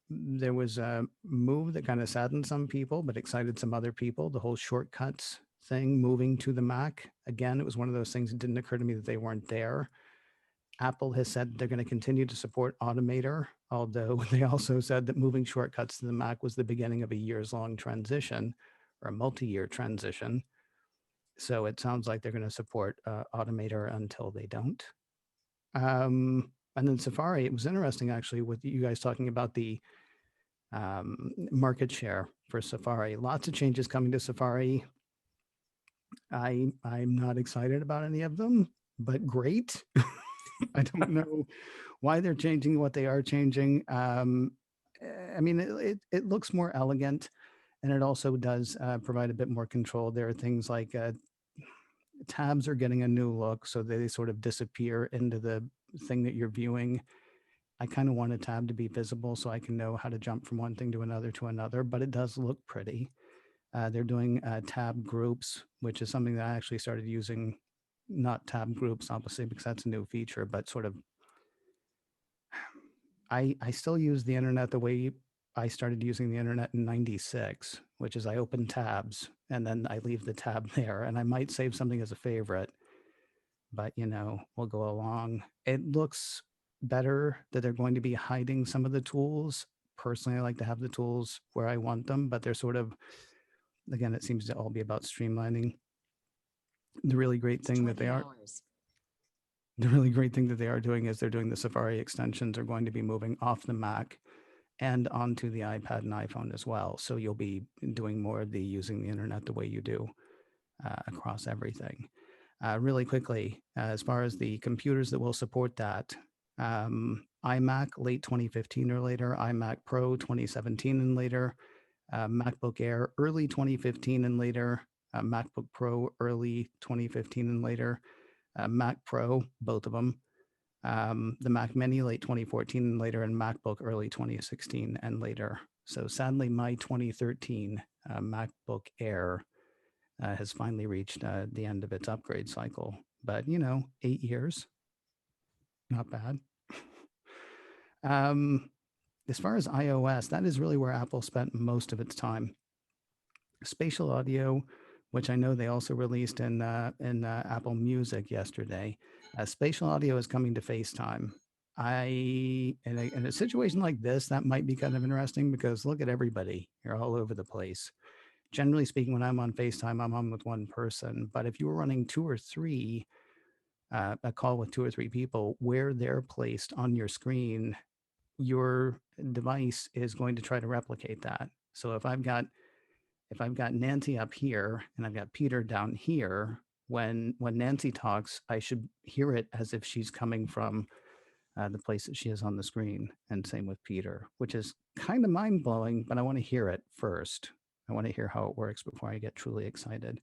There was a move that kind of saddened some people, but excited some other people. The whole shortcuts thing, moving to the Mac. Again, it was one of those things that didn't occur to me that they weren't there. Apple has said they're going to continue to support Automator, although they also said that moving shortcuts to the Mac was the beginning of a years-long transition or a multi-year transition. So it sounds like they're going to support Automator until they don't. And then Safari, it was interesting actually with you guys talking about the market share for Safari. Lots of changes coming to Safari. I'm not excited about any of them, but great. I don't know why they're changing what they are changing. I mean, it looks more elegant, and it also does provide a bit more control. There are things like tabs are getting a new look, so they sort of disappear into the thing that you're viewing. I kind of want a tab to be visible so I can know how to jump from one thing to another, but it does look pretty. They're doing tab groups, which is something that I actually started using, not tab groups, obviously, because that's a new feature, but sort of, I still use the internet the way I started using the internet in '96, which is I open tabs and then I leave the tab there, and I might save something as a favorite, but we'll go along. It looks better that they're going to be hiding some of the tools. Personally, I like to have the tools where I want them, but they're sort of, again, it seems to all be about streamlining. The really great thing that they are doing is they're doing the Safari extensions are going to be moving off the Mac and onto the iPad and iPhone as well. So you'll be doing more of the using the internet the way you do across everything. Really quickly, as far as the computers that will support that, iMac late 2015 or later, iMac Pro 2017 and later, MacBook Air early 2015 and later, MacBook Pro early 2015 and later, Mac Pro, both of them, the Mac Mini late 2014 and later, and MacBook early 2016 and later. So sadly, my 2013 MacBook Air has finally reached the end of its upgrade cycle. But 8 years, not bad. As far as iOS, that is really where Apple spent most of its time. Spatial audio, which I know they also released in Apple Music yesterday. Spatial audio is coming to FaceTime. In a situation like this, that might be kind of interesting because look at everybody. You're all over the place. Generally speaking, when I'm on FaceTime, I'm on with one person. But if you were running two or three, a call with 2 or 3 people, where they're placed on your screen, your device is going to try to replicate that. So if I've got Nancy up here and I've got Peter down here, when Nancy talks, I should hear it as if she's coming from the place that she is on the screen, and same with Peter, which is kind of mind-blowing, but I want to hear it first. I want to hear how it works before I get truly excited.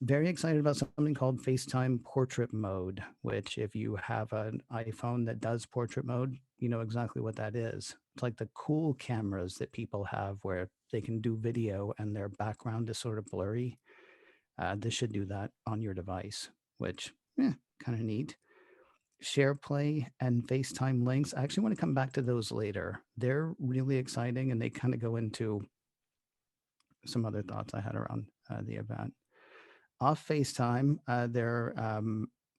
Very excited about something called FaceTime Portrait Mode, which if you have an iPhone that does portrait mode, you know exactly what that is. It's like the cool cameras that people have where they can do video and their background is sort of blurry. This should do that on your device, which kind of neat. SharePlay and FaceTime links. I actually want to come back to those later. They're really exciting and they kind of go into some other thoughts I had around the event. Off FaceTime, there are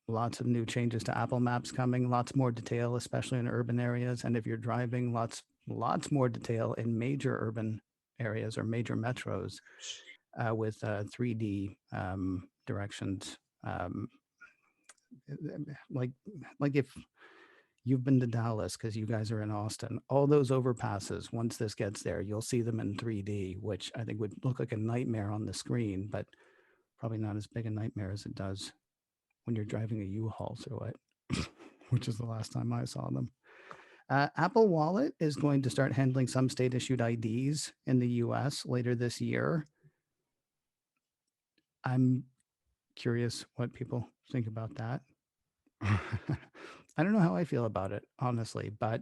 lots of new changes to Apple Maps coming, lots more detail, especially in urban areas. And if you're driving, lots more detail in major urban areas or major metros with 3D directions. Like if you've been to Dallas because you guys are in Austin. All those overpasses, once this gets there, you'll see them in 3D, which I think would look like a nightmare on the screen, but probably not as big a nightmare as it does when you're driving a U-Haul through it, which is the last time I saw them. Apple Wallet is going to start handling some state-issued IDs in the US later this year. I'm curious what people think about that. I don't know how I feel about it, honestly, but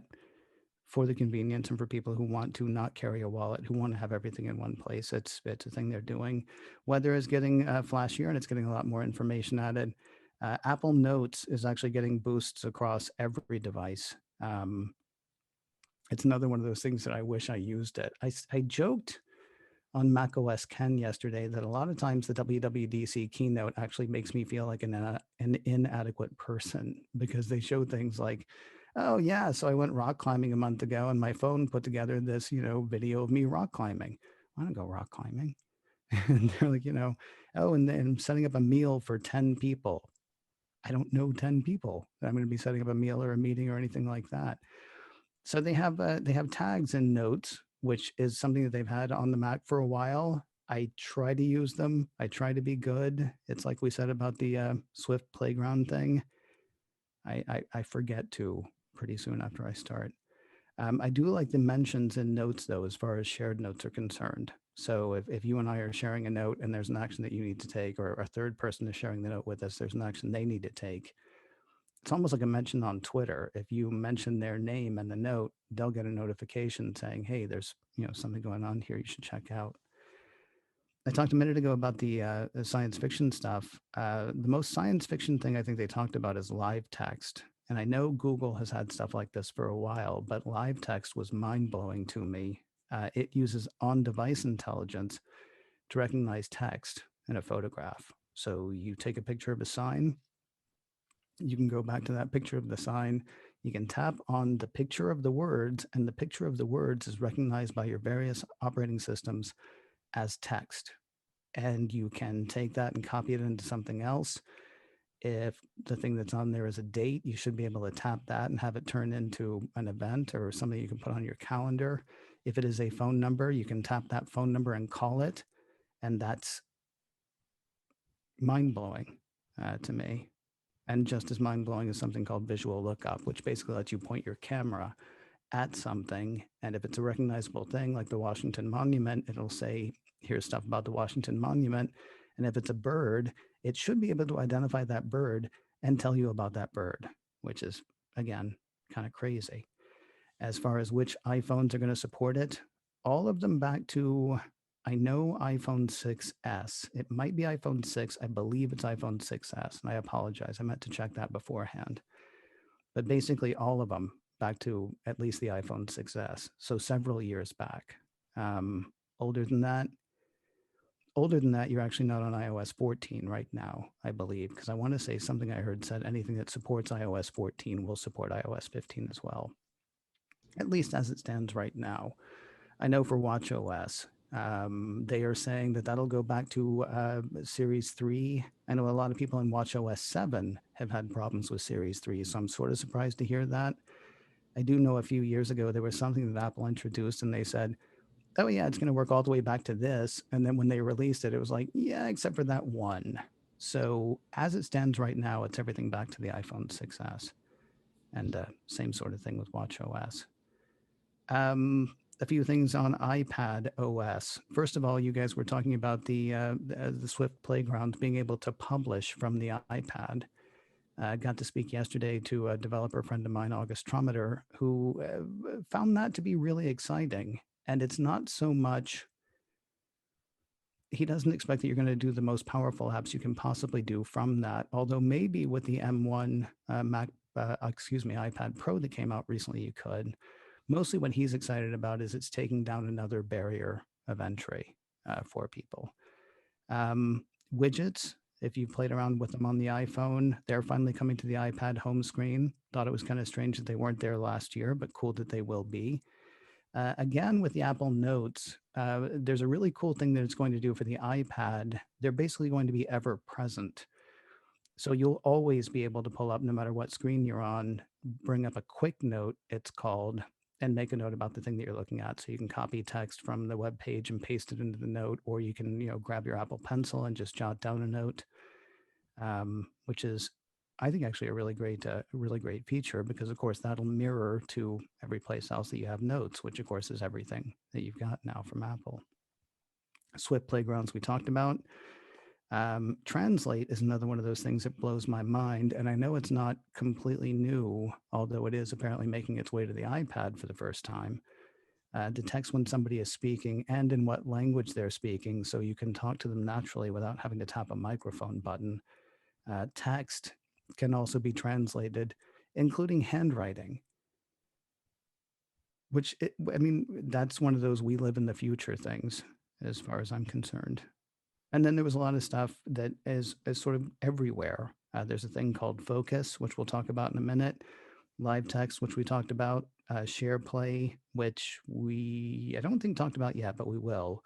for the convenience and for people who want to not carry a wallet, who want to have everything in one place, it's a thing they're doing. Weather is getting flashier and it's getting a lot more information added. Apple Notes is actually getting boosts across every device. It's another one of those things that I wish I used it. I joked on macOS Ken yesterday that a lot of times the WWDC keynote actually makes me feel like an inadequate person, because they show things like, oh yeah, so I went rock climbing a month ago and my phone put together this, video of me rock climbing. I don't go rock climbing. And they're like, oh, and then setting up a meal for 10 people. I don't know 10 people that I'm going to be setting up a meal or a meeting or anything like that. So they have tags in Notes, which is something that they've had on the Mac for a while. I try to use them. I try to be good. It's like we said about the Swift Playground thing. I forget to pretty soon after I start. I do like the mentions in Notes, though, as far as shared notes are concerned. So if you and I are sharing a note and there's an action that you need to take, or a third person is sharing the note with us, there's an action they need to take. It's almost like a mention on Twitter. If you mention their name and the note, they'll get a notification saying, hey, there's something going on here you should check out. I talked a minute ago about the science fiction stuff. The most science fiction thing I think they talked about is live text. And I know Google has had stuff like this for a while, but live text was mind-blowing to me. It uses on-device intelligence to recognize text in a photograph. So you take a picture of a sign, you can go back to that picture of the sign, you can tap on the picture of the words, and the picture of the words is recognized by your various operating systems as text. And you can take that and copy it into something else. If the thing that's on there is a date, you should be able to tap that and have it turn into an event or something you can put on your calendar. If it is a phone number, you can tap that phone number and call it. And that's mind-blowing to me. And just as mind-blowing is something called visual lookup, which basically lets you point your camera at something. And if it's a recognizable thing like the Washington Monument, it'll say, here's stuff about the Washington Monument. And if it's a bird, it should be able to identify that bird and tell you about that bird, which is, again, kind of crazy. As far as which iPhones are going to support it, all of them back to, I know, iPhone 6S. It might be iPhone 6. I believe it's iPhone 6S. And I apologize. I meant to check that beforehand. But basically all of them back to at least the iPhone 6S. So several years back. Older than that, you're actually not on iOS 14 right now, I believe, because I want to say something I heard said anything that supports iOS 14 will support iOS 15 as well, at least as it stands right now. I know for watchOS, they are saying that that'll go back to Series 3. I know a lot of people in watchOS 7 have had problems with Series 3, so I'm sort of surprised to hear that. I do know a few years ago there was something that Apple introduced and they said, oh yeah, it's going to work all the way back to this. And then when they released it, it was like, yeah, except for that one. So as it stands right now, it's everything back to the iPhone 6S. And same sort of thing with watchOS. A few things on iPad OS. First of all, you guys were talking about the Swift Playground being able to publish from the iPad. I got to speak yesterday to a developer friend of mine, August Trometer, who found that to be really exciting. And it's not so much, he doesn't expect that you're going to do the most powerful apps you can possibly do from that. Although maybe with the M1 iPad Pro that came out recently, you could. Mostly what he's excited about is it's taking down another barrier of entry for people. Widgets, if you've played around with them on the iPhone, they're finally coming to the iPad home screen. Thought it was kind of strange that they weren't there last year, but cool that they will be. Again, with the Apple Notes, there's a really cool thing that it's going to do for the iPad. They're basically going to be ever present. So you'll always be able to pull up, no matter what screen you're on, bring up a quick note, it's called, and make a note about the thing that you're looking at. So you can copy text from the web page and paste it into the note, or you can, grab your Apple Pencil and just jot down a note, which is, I think, actually a really great feature, because of course that'll mirror to every place else that you have notes, which of course is everything that you've got now from Apple. Swift Playgrounds we talked about. Translate is another one of those things that blows my mind. And I know it's not completely new, although it is apparently making its way to the iPad for the first time. Detects when somebody is speaking and in what language they're speaking, so you can talk to them naturally without having to tap a microphone button. Text can also be translated, including handwriting, which, that's one of those we live in the future things, as far as I'm concerned. And then there was a lot of stuff that is sort of everywhere. There's a thing called Focus, which we'll talk about in a minute. Live Text, which we talked about. Share Play, which I don't think talked about yet, but we will.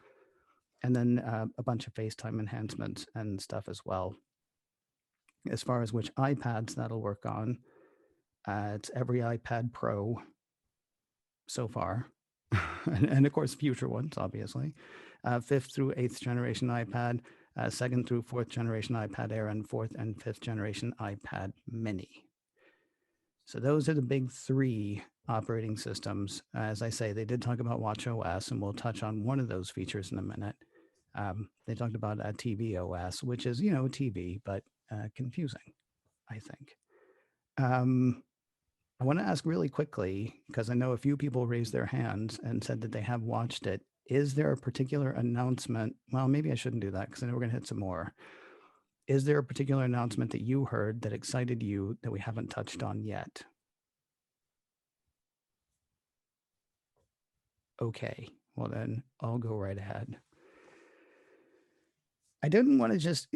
And then a bunch of FaceTime enhancements and stuff as well. As far as which iPads that'll work on, it's every iPad Pro so far. and of course, future ones, obviously. 5th through 8th generation iPad, 2nd through 4th generation iPad Air, and 4th and 5th generation iPad Mini. So those are the big 3 operating systems. As I say, they did talk about watchOS, and we'll touch on one of those features in a minute. They talked about tvOS, which is, TV, but confusing, I think. I want to ask really quickly, because I know a few people raised their hands and said that they have watched it. Is there a particular announcement? Well, maybe I shouldn't do that, because I know we're going to hit some more. Is there a particular announcement that you heard that excited you that we haven't touched on yet? Okay, well then I'll go right ahead. I didn't want to just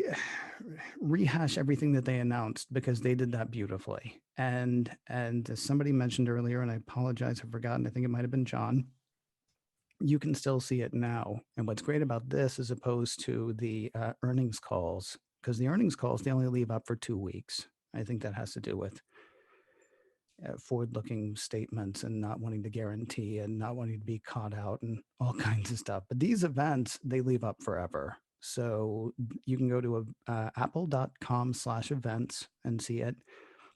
rehash everything that they announced, because they did that beautifully. And as somebody mentioned earlier, and I apologize, I've forgotten, I think it might have been John, you can still see it now. And what's great about this, as opposed to the earnings calls, because the earnings calls, they only leave up for 2 weeks. I think that has to do with forward-looking statements and not wanting to guarantee and not wanting to be caught out and all kinds of stuff. But these events, they leave up forever. So you can go to apple.com/events and see it.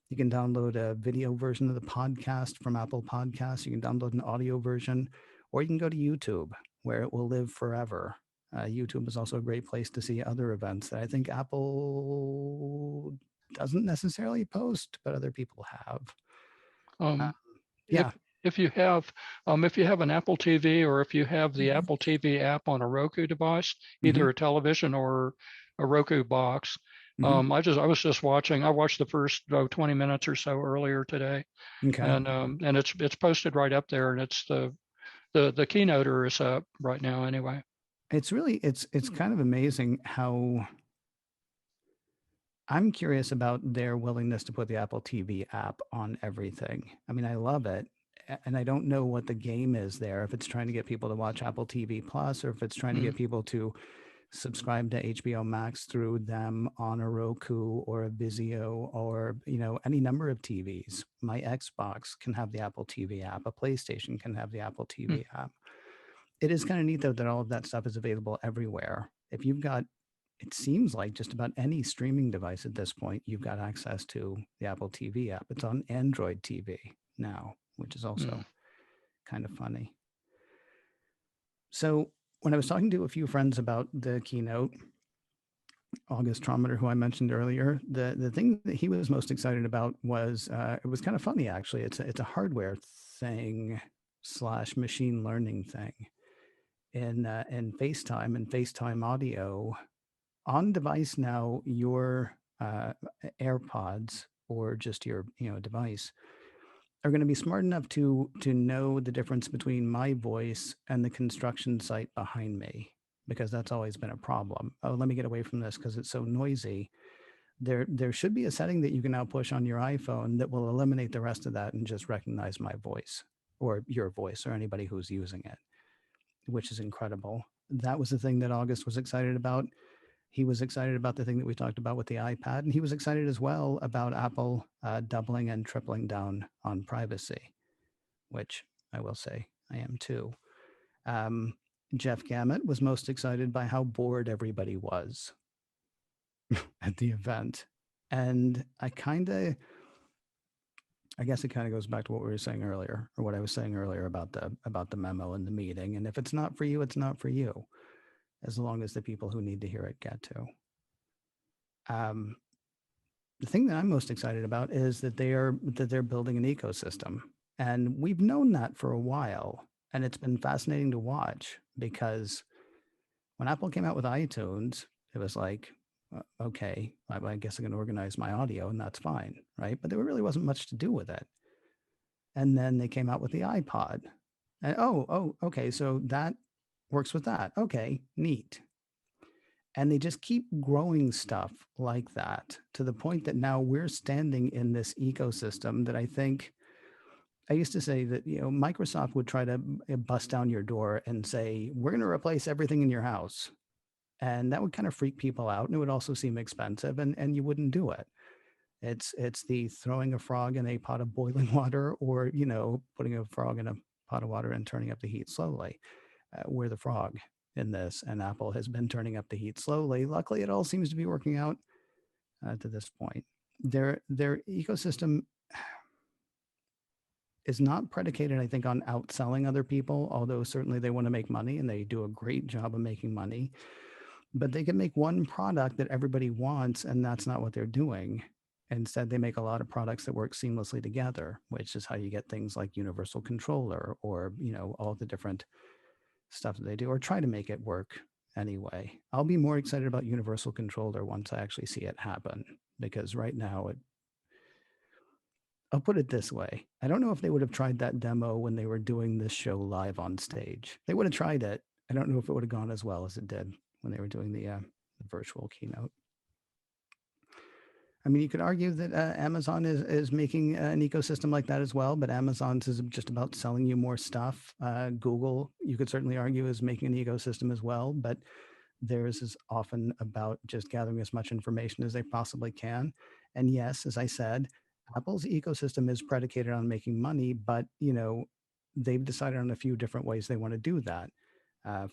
You can download a video version of the podcast from Apple Podcasts. You can download an audio version, or you can go to YouTube, where it will live forever. YouTube is also a great place to see other events that I think Apple doesn't necessarily post, but other people have. Yeah. If you have an Apple TV, or if you have the Apple TV app on a Roku device, either a television or a Roku box, I was just watching. I watched the first 20 minutes or so earlier today, and it's posted right up there, and it's the keynoter is up right now anyway. It's really it's kind of amazing how. I'm curious about their willingness to put the Apple TV app on everything. I mean, I love it. And I don't know what the game is there, if it's trying to get people to watch Apple TV Plus, or if it's trying to get people to subscribe to HBO Max through them on a Roku or a Vizio, or, any number of TVs. My Xbox can have the Apple TV app. A PlayStation can have the Apple TV app. It is kind of neat, though, that all of that stuff is available everywhere. If you've got, it seems like just about any streaming device at this point, you've got access to the Apple TV app. It's on Android TV now, which is also kind of funny. So when I was talking to a few friends about the keynote, August Trometer, who I mentioned earlier, the thing that he was most excited about was, it was kind of funny, actually. It's a hardware thing / machine learning thing. In FaceTime and FaceTime audio, on device now, your AirPods or just your device are going to be smart enough to know the difference between my voice and the construction site behind me, because that's always been a problem. Oh, let me get away from this because it's so noisy. There should be a setting that you can now push on your iPhone that will eliminate the rest of that and just recognize my voice or your voice or anybody who's using it, which is incredible. That was the thing that August was excited about. He was excited about the thing that we talked about with the iPad, and he was excited as well about Apple doubling and tripling down on privacy, which I will say I am too. Jeff Gamet was most excited by how bored everybody was at the event. And I guess it kind of goes back to what we were saying earlier, or what I was saying earlier about the memo and the meeting. And if it's not for you, it's not for you, as long as the people who need to hear it get to. The thing that I'm most excited about is that they're building an ecosystem, and we've known that for a while, and it's been fascinating to watch, because when Apple came out with iTunes, it was like, okay, I guess I can organize my audio and that's fine, right? But there really wasn't much to do with it. And then they came out with the iPod, and okay, so that works with that. Okay, neat. And they just keep growing stuff like that, to the point that now we're standing in this ecosystem that I think, I used to say that, Microsoft would try to bust down your door and say, we're going to replace everything in your house. And that would kind of freak people out, and it would also seem expensive, and you wouldn't do it. It's the throwing a frog in a pot of boiling water, or, putting a frog in a pot of water and turning up the heat slowly. We're the frog in this, and Apple has been turning up the heat slowly. Luckily, it all seems to be working out to this point. Their ecosystem is not predicated, I think, on outselling other people, although certainly they want to make money, and they do a great job of making money. But they can make one product that everybody wants, and that's not what they're doing. Instead, they make a lot of products that work seamlessly together, which is how you get things like Universal Controller, or, all the different stuff that they do, or try to make it work anyway. I'll be more excited about Universal Controller once I actually see it happen, because right now I'll put it this way. I don't know if they would have tried that demo when they were doing this show live on stage. They would have tried it. I don't know if it would have gone as well as it did when they were doing the virtual keynote. I mean, you could argue that Amazon is making an ecosystem like that as well, but Amazon's is just about selling you more stuff. Google, you could certainly argue, is making an ecosystem as well, but theirs is often about just gathering as much information as they possibly can. And yes, as I said, Apple's ecosystem is predicated on making money, but they've decided on a few different ways they want to do that.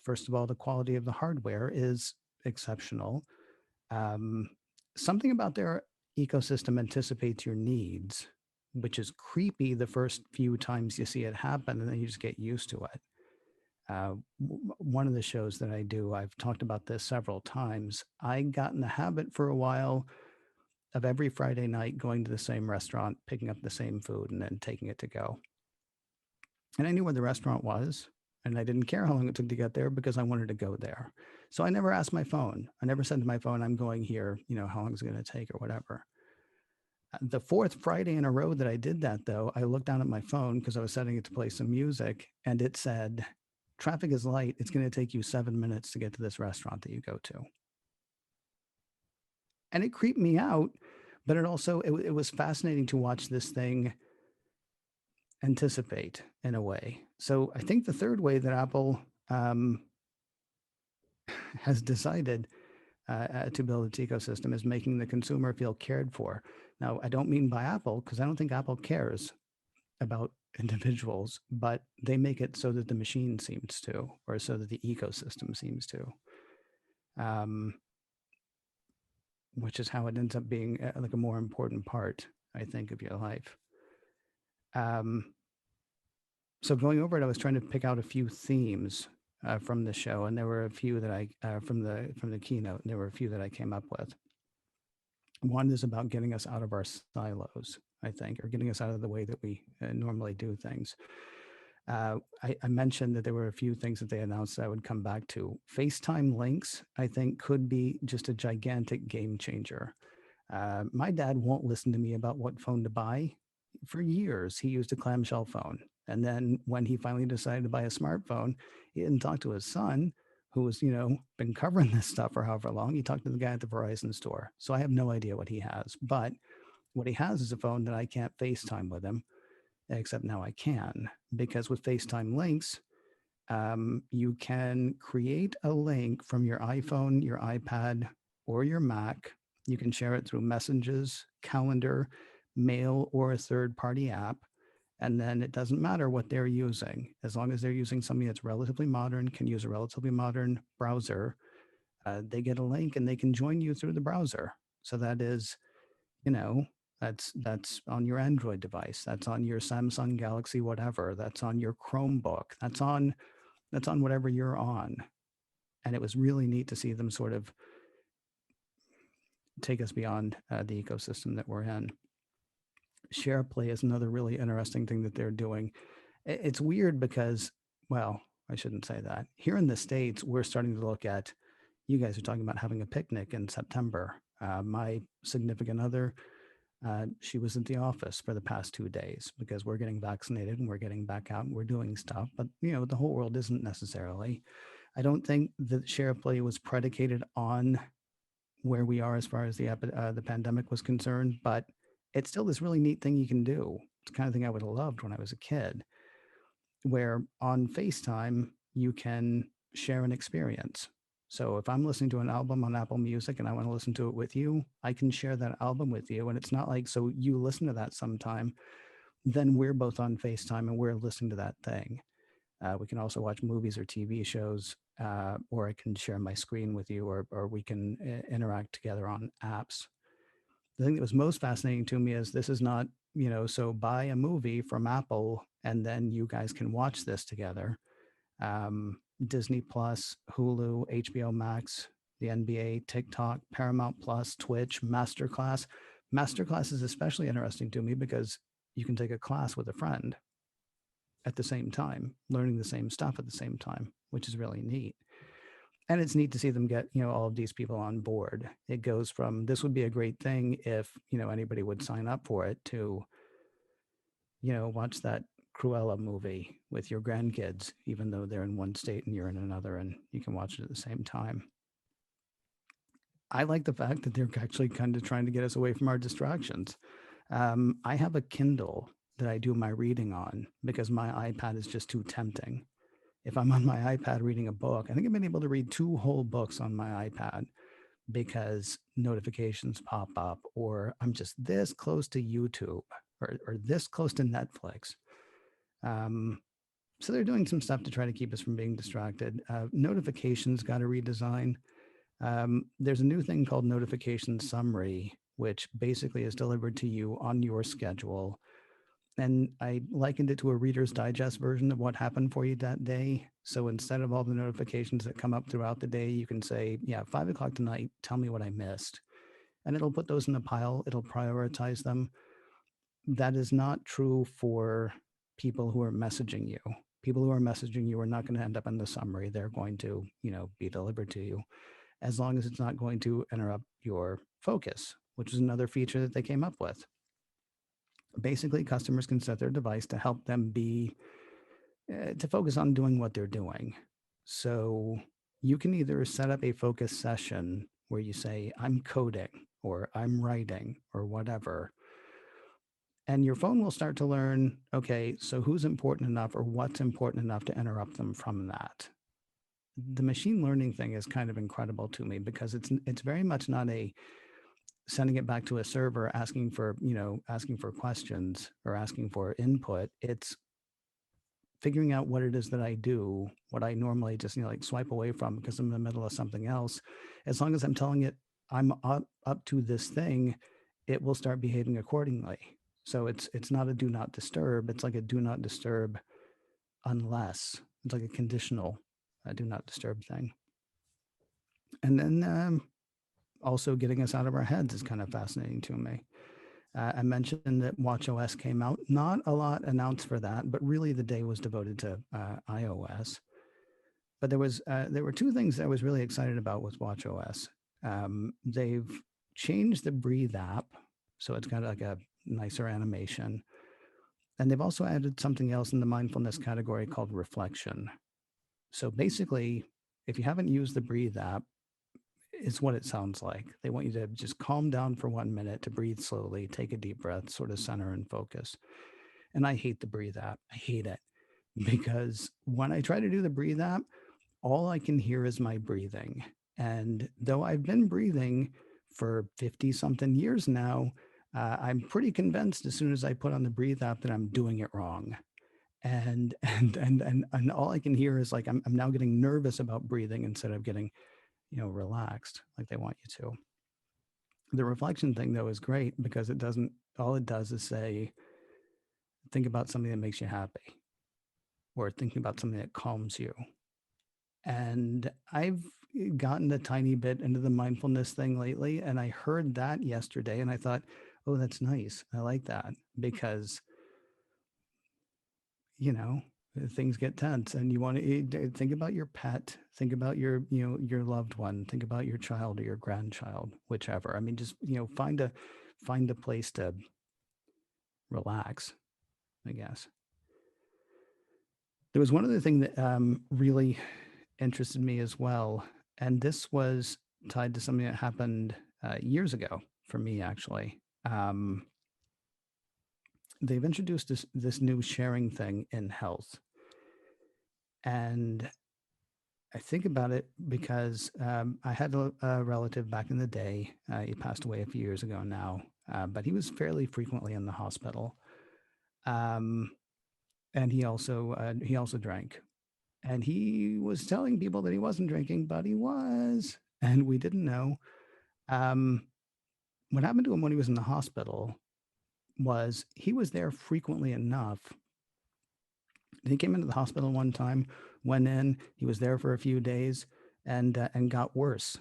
First of all, the quality of the hardware is exceptional. Something about their ecosystem anticipates your needs, which is creepy the first few times you see it happen, and then you just get used to it. One of the shows that I do, I've talked about this several times. I got in the habit for a while of every Friday night going to the same restaurant, picking up the same food, and then taking it to go. And I knew where the restaurant was, and I didn't care how long it took to get there, because I wanted to go there. So I never asked my phone. I never said to my phone, I'm going here, how long is it going to take or whatever. The fourth Friday in a row that I did that, though, I looked down at my phone because I was setting it to play some music, and it said, traffic is light. It's going to take you 7 minutes to get to this restaurant that you go to. And it creeped me out, but it also, it was fascinating to watch this thing anticipate in a way. So I think the third way that Apple has decided to build its ecosystem is making the consumer feel cared for. Now, I don't mean by Apple, because I don't think Apple cares about individuals, but they make it so that the machine seems to, or so that the ecosystem seems to, which is how it ends up being like a more important part, I think, of your life. So going over it, I was trying to pick out a few themes from the show, and there were a few that I from the keynote, and there were a few that I came up with. One is about getting us out of our silos, I think, or getting us out of the way that we normally do things. I mentioned that there were a few things that they announced that I would come back to. FaceTime links, I think, could be just a gigantic game changer. My dad won't listen to me about what phone to buy. For years, he used a clamshell phone. And then when he finally decided to buy a smartphone, he didn't talk to his son, who was, been covering this stuff for however long. He talked to the guy at the Verizon store. So I have no idea what he has. But what he has is a phone that I can't FaceTime with him, except now I can, because with FaceTime links, you can create a link from your iPhone, your iPad, or your Mac. You can share it through Messages, Calendar, Mail, or a third-party app. And then it doesn't matter what they're using, as long as they're using something that's relatively modern, can use a relatively modern browser. They get a link and they can join you through the browser. So that is, that's on your Android device, that's on your Samsung Galaxy, whatever, that's on your Chromebook, that's on whatever you're on. And it was really neat to see them sort of take us beyond the ecosystem that we're in. SharePlay is another really interesting thing that they're doing. It's weird because, well, I shouldn't say that. Here in the States, we're starting to look at, you guys are talking about having a picnic in September. My significant other, she was at the office for the past 2 days because we're getting vaccinated and we're getting back out and we're doing stuff. But, the whole world isn't necessarily. I don't think that SharePlay was predicated on where we are as far as the pandemic was concerned, but it's still this really neat thing you can do. It's the kind of thing I would have loved when I was a kid, where on FaceTime, you can share an experience. So if I'm listening to an album on Apple Music and I want to listen to it with you, I can share that album with you. And it's not like, so you listen to that sometime, then we're both on FaceTime and we're listening to that thing. We can also watch movies or TV shows, or I can share my screen with you, or we can interact together on apps. The thing that was most fascinating to me is this is not, so buy a movie from Apple and then you guys can watch this together. Disney Plus, Hulu, HBO Max, the NBA, TikTok, Paramount Plus, Twitch, Masterclass. Masterclass is especially interesting to me because you can take a class with a friend at the same time, learning the same stuff at the same time, which is really neat. And it's neat to see them get, all of these people on board. It goes from, this would be a great thing if, anybody would sign up for it, to, watch that Cruella movie with your grandkids, even though they're in one state and you're in another, and you can watch it at the same time. I like the fact that they're actually kind of trying to get us away from our distractions. I have a Kindle that I do my reading on because my iPad is just too tempting. If I'm on my iPad reading a book, I think I've been able to read 2 whole books on my iPad because notifications pop up, or I'm just this close to YouTube or this close to Netflix. So they're doing some stuff to try to keep us from being distracted. Notifications got a redesign. There's a new thing called Notification Summary, which basically is delivered to you on your schedule. And I likened it to a Reader's Digest version of what happened for you that day. So instead of all the notifications that come up throughout the day, you can say, 5 o'clock tonight, tell me what I missed. And it'll put those in a pile. It'll prioritize them. That is not true for people who are messaging you. People who are messaging you are not going to end up in the summary. They're going to, be delivered to you, as long as it's not going to interrupt your focus, which is another feature that they came up with. Basically, customers can set their device to help them to focus on doing what they're doing. So you can either set up a focus session where you say, I'm coding, or I'm writing, or whatever. And your phone will start to learn, okay, so who's important enough or what's important enough to interrupt them from that. The machine learning thing is kind of incredible to me because it's very much not a sending it back to a server, asking for questions or asking for input. It's figuring out what it is that I do, what I normally just, swipe away from because I'm in the middle of something else. As long as I'm telling it I'm up to this thing, it will start behaving accordingly. So it's not a do not disturb. It's like a do not disturb unless. It's like a conditional do not disturb thing. And then also getting us out of our heads is kind of fascinating to me. I mentioned that watchOS came out. Not a lot announced for that, but really the day was devoted to iOS. But there were 2 things that I was really excited about with watchOS. They've changed the Breathe app, so it's got like a nicer animation. And they've also added something else in the mindfulness category called reflection. So basically, if you haven't used the Breathe app, it's what it sounds like. They want you to just calm down for 1 minute, to breathe slowly, take a deep breath, sort of center and focus. And I hate the Breathe app. I hate it because when I try to do the Breathe app, all I can hear is my breathing. And though I've been breathing for 50 something years now, I'm pretty convinced as soon as I put on the breathe app that I'm doing it wrong. And all I can hear is like, I'm now getting nervous about breathing instead of getting, relaxed like they want you to. The reflection thing though is great because all it does is say, think about something that makes you happy, or thinking about something that calms you. And I've gotten a tiny bit into the mindfulness thing lately, and I heard that yesterday and I thought, oh, that's nice. I like that because, things get tense and you want to think about your pet, think about your loved one, think about your child or your grandchild, whichever. I mean, just, find a place to relax, I guess. There was one other thing that really interested me as well. And this was tied to something that happened years ago for me, actually. They've introduced this new sharing thing in health. And I think about it because I had a relative back in the day. He passed away a few years ago now, but he was fairly frequently in the hospital. And he also drank. And he was telling people that he wasn't drinking, but he was, and we didn't know. What happened to him when he was in the hospital was he was there frequently enough. He came into the hospital one time, went in, he was there for a few days, and got worse,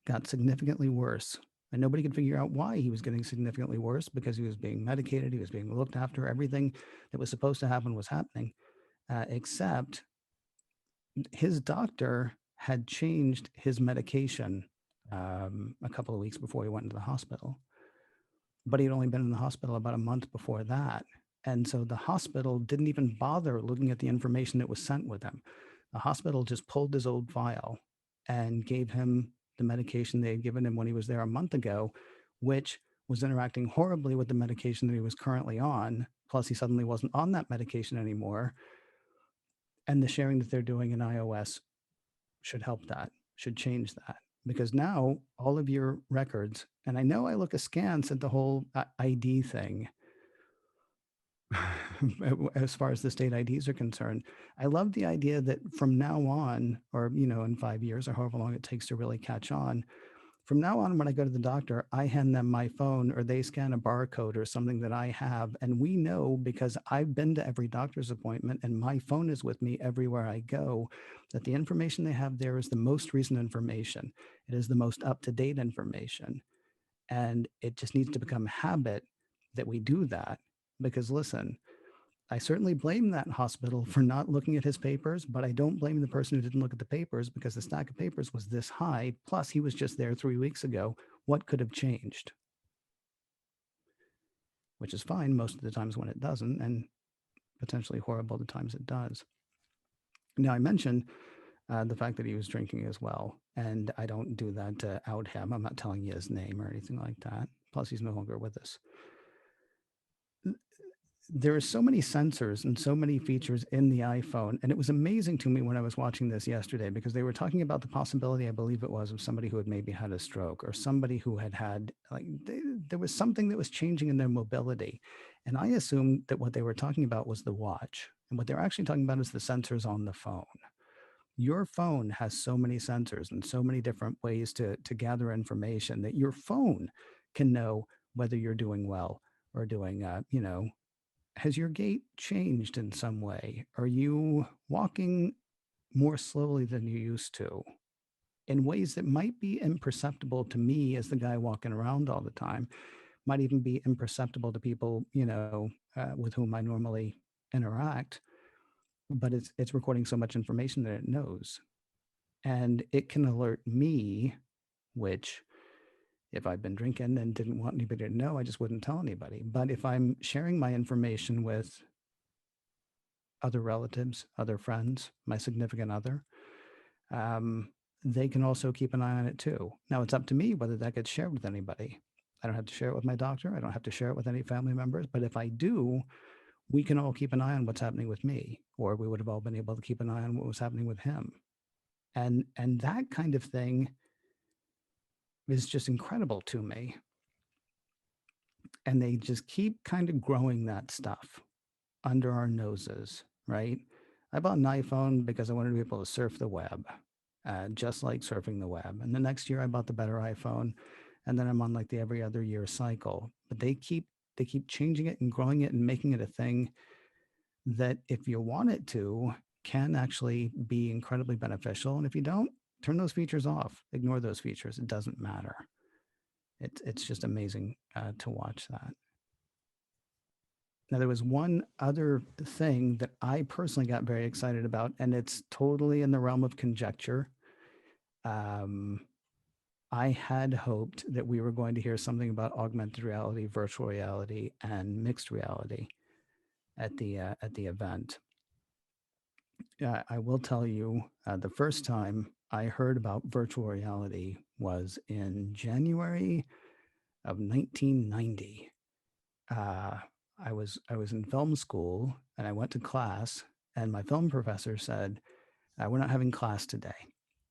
got significantly worse. And nobody could figure out why he was getting significantly worse, because he was being medicated, he was being looked after, everything that was supposed to happen was happening, except his doctor had changed his medication a couple of weeks before he went into the hospital. But he'd only been in the hospital about a month before that. And so the hospital didn't even bother looking at the information that was sent with him. The hospital just pulled his old file and gave him the medication they had given him when he was there a month ago, which was interacting horribly with the medication that he was currently on. Plus, he suddenly wasn't on that medication anymore. And the sharing that they're doing in iOS should help that, should change that. Because now all of your records, and I know I look askance at the whole ID thing, as far as the state IDs are concerned. I love the idea that from now on, or, in 5 years or however long it takes to really catch on, from now on, when I go to the doctor, I hand them my phone or they scan a barcode or something that I have. And we know, because I've been to every doctor's appointment and my phone is with me everywhere I go, that the information they have there is the most recent information. It is the most up-to-date information. And it just needs to become a habit that we do that. Because listen, I certainly blame that hospital for not looking at his papers, but I don't blame the person who didn't look at the papers, because the stack of papers was this high. Plus, he was just there 3 weeks ago. What could have changed? Which is fine most of the times when it doesn't, and potentially horrible the times it does. Now, I mentioned the fact that he was drinking as well, and I don't do that to out him. I'm not telling you his name or anything like that. Plus, he's no longer with us. There are so many sensors and so many features in the iPhone. And it was amazing to me when I was watching this yesterday, because they were talking about the possibility, I believe it was, of somebody who had maybe had a stroke, or somebody who had there was something that was changing in their mobility. And I assumed that what they were talking about was the watch. And what they're actually talking about is the sensors on the phone. Your phone has so many sensors and so many different ways to gather information that your phone can know whether you're doing well or doing, has your gait changed in some way? Are you walking more slowly than you used to, in ways that might be imperceptible to me as the guy walking around all the time, might even be imperceptible to people, with whom I normally interact, but it's recording so much information that it knows. And it can alert me, which, if I've been drinking and didn't want anybody to know, I just wouldn't tell anybody. But if I'm sharing my information with other relatives, other friends, my significant other, they can also keep an eye on it too. Now, it's up to me whether that gets shared with anybody. I don't have to share it with my doctor. I don't have to share it with any family members. But if I do, we can all keep an eye on what's happening with me, or we would have all been able to keep an eye on what was happening with him. And that kind of thing is just incredible to me. And they just keep kind of growing that stuff under our noses, right? I bought an iPhone because I wanted to be able to surf the web, just like surfing the web. And the next year I bought the better iPhone, and then I'm on like the every other year cycle. But they keep changing it and growing it and making it a thing that, if you want it to, can actually be incredibly beneficial. And if you don't, turn those features off, ignore those features. It doesn't matter. It's just amazing to watch that. Now, there was one other thing that I personally got very excited about, and it's totally in the realm of conjecture. I had hoped that we were going to hear something about augmented reality, virtual reality, and mixed reality at the event. I will tell you, the first time I heard about virtual reality was in January of 1990. I was in film school, and I went to class, and my film professor said, "We're not having class today.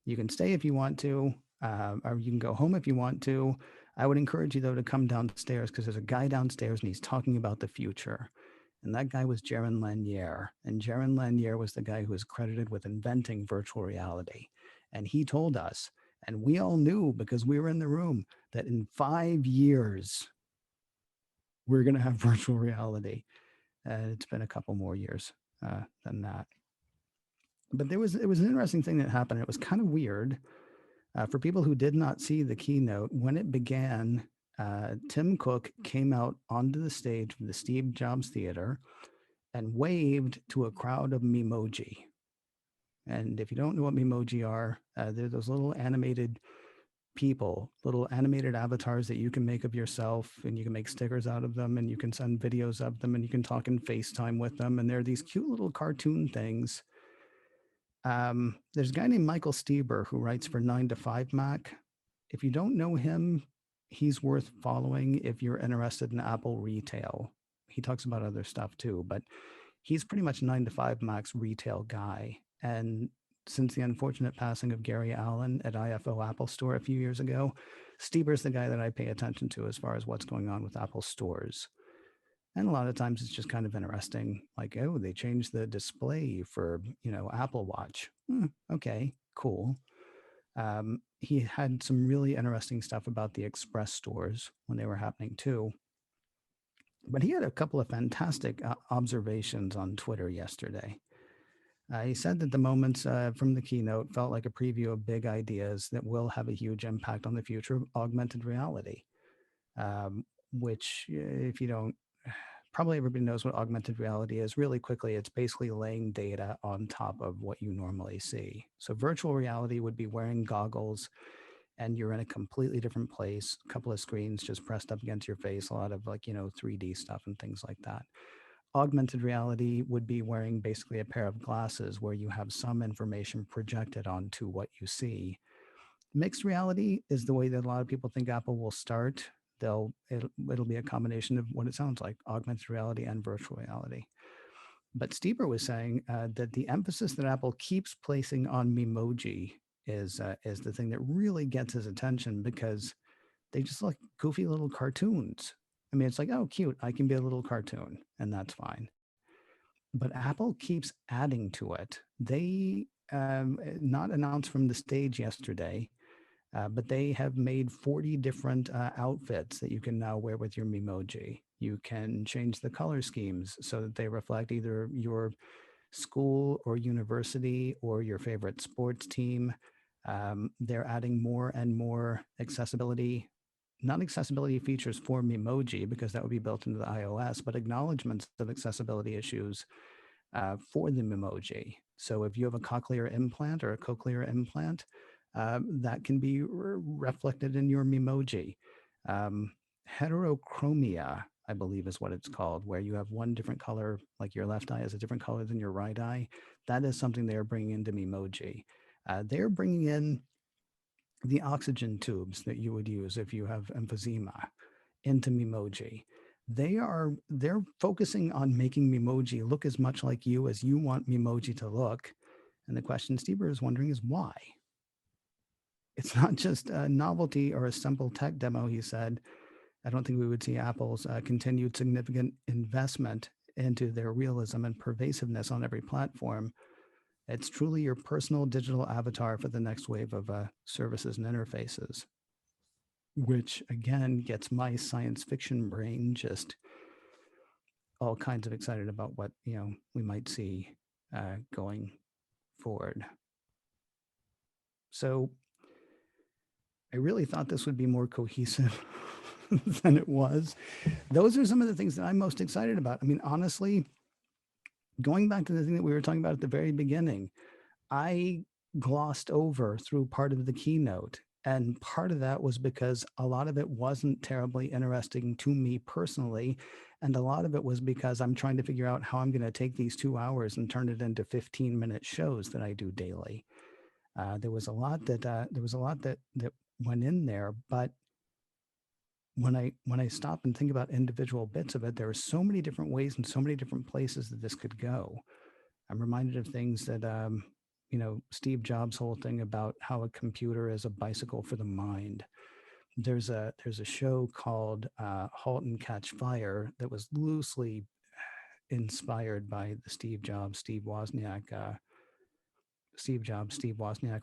You can stay if you want to, or you can go home if you want to. I would encourage you, though, to come downstairs, because there's a guy downstairs and he's talking about the future." And that guy was Jaron Lanier. And Jaron Lanier was the guy who was credited with inventing virtual reality. And he told us, and we all knew because we were in the room, that in 5 years, we're going to have virtual reality. It's been a couple more years than that. But it was an interesting thing that happened. It was kind of weird. For people who did not see the keynote, when it began, Tim Cook came out onto the stage from the Steve Jobs Theater and waved to a crowd of Memoji. And if you don't know what Memoji are, they're those little animated people, little animated avatars that you can make of yourself, and you can make stickers out of them, and you can send videos of them, and you can talk in FaceTime with them. And they're these cute little cartoon things. There's a guy named Michael Stieber who writes for 9 to 5 Mac. If you don't know him, he's worth following if you're interested in Apple retail. He talks about other stuff too, but he's pretty much 9 to 5 Mac's retail guy. And since the unfortunate passing of Gary Allen at IFO Apple Store a few years ago, Stieber's the guy that I pay attention to as far as what's going on with Apple stores. And a lot of times it's just kind of interesting, like, oh, they changed the display for, Apple Watch. Okay, cool. He had some really interesting stuff about the Express stores when they were happening too. But he had a couple of fantastic observations on Twitter yesterday. He said that the moments from the keynote felt like a preview of big ideas that will have a huge impact on the future of augmented reality, which, if you don't, probably everybody knows what augmented reality is. Really quickly, it's basically laying data on top of what you normally see. So virtual reality would be wearing goggles and you're in a completely different place, a couple of screens just pressed up against your face, a lot of 3D stuff and things like that. Augmented reality would be wearing basically a pair of glasses where you have some information projected onto what you see. Mixed reality is the way that a lot of people think Apple will start. It'll be a combination of what it sounds like, augmented reality and virtual reality. But Stieber was saying that the emphasis that Apple keeps placing on Memoji is the thing that really gets his attention, because they just look goofy little cartoons. I mean, it's like, oh, cute, I can be a little cartoon, and that's fine. But Apple keeps adding to it. They not announced from the stage yesterday, but they have made 40 different outfits that you can now wear with your Memoji. You can change the color schemes so that they reflect either your school or university or your favorite sports team. They're adding more and more accessibility, not accessibility features for Memoji, because that would be built into the iOS, but acknowledgments of accessibility issues for the Memoji. So if you have a cochlear implant or a cochlear implant, that can be reflected in your Memoji. Heterochromia, I believe is what it's called, where you have one different color, like your left eye is a different color than your right eye. That is something they're bringing into Memoji. They're bringing in the oxygen tubes that you would use if you have emphysema into Memoji. They're focusing on making Memoji look as much like you as you want Memoji to look. And the question Stieber is wondering is why? it's not just a novelty or a simple tech demo, he said. I don't think we would see Apple's continued significant investment into their realism and pervasiveness on every platform. It's truly your personal digital avatar for the next wave of services and interfaces, which again gets my science fiction brain just all kinds of excited about what we might see going forward. So I really thought this would be more cohesive than it was. Those are some of the things that I'm most excited about. I mean, honestly, going back to the thing that we were talking about at the very beginning, I glossed over through part of the keynote. And part of that was because a lot of it wasn't terribly interesting to me personally. And a lot of it was because I'm trying to figure out how I'm going to take these 2 hours and turn it into 15-minute shows that I do daily. There was a lot that went in there, but when I stop and think about individual bits of it, there are so many different ways and so many different places that this could go. I'm reminded of things that Steve Jobs' whole thing about how a computer is a bicycle for the mind. There's a show called Halt and Catch Fire that was loosely inspired by the Steve Jobs-Steve Wozniak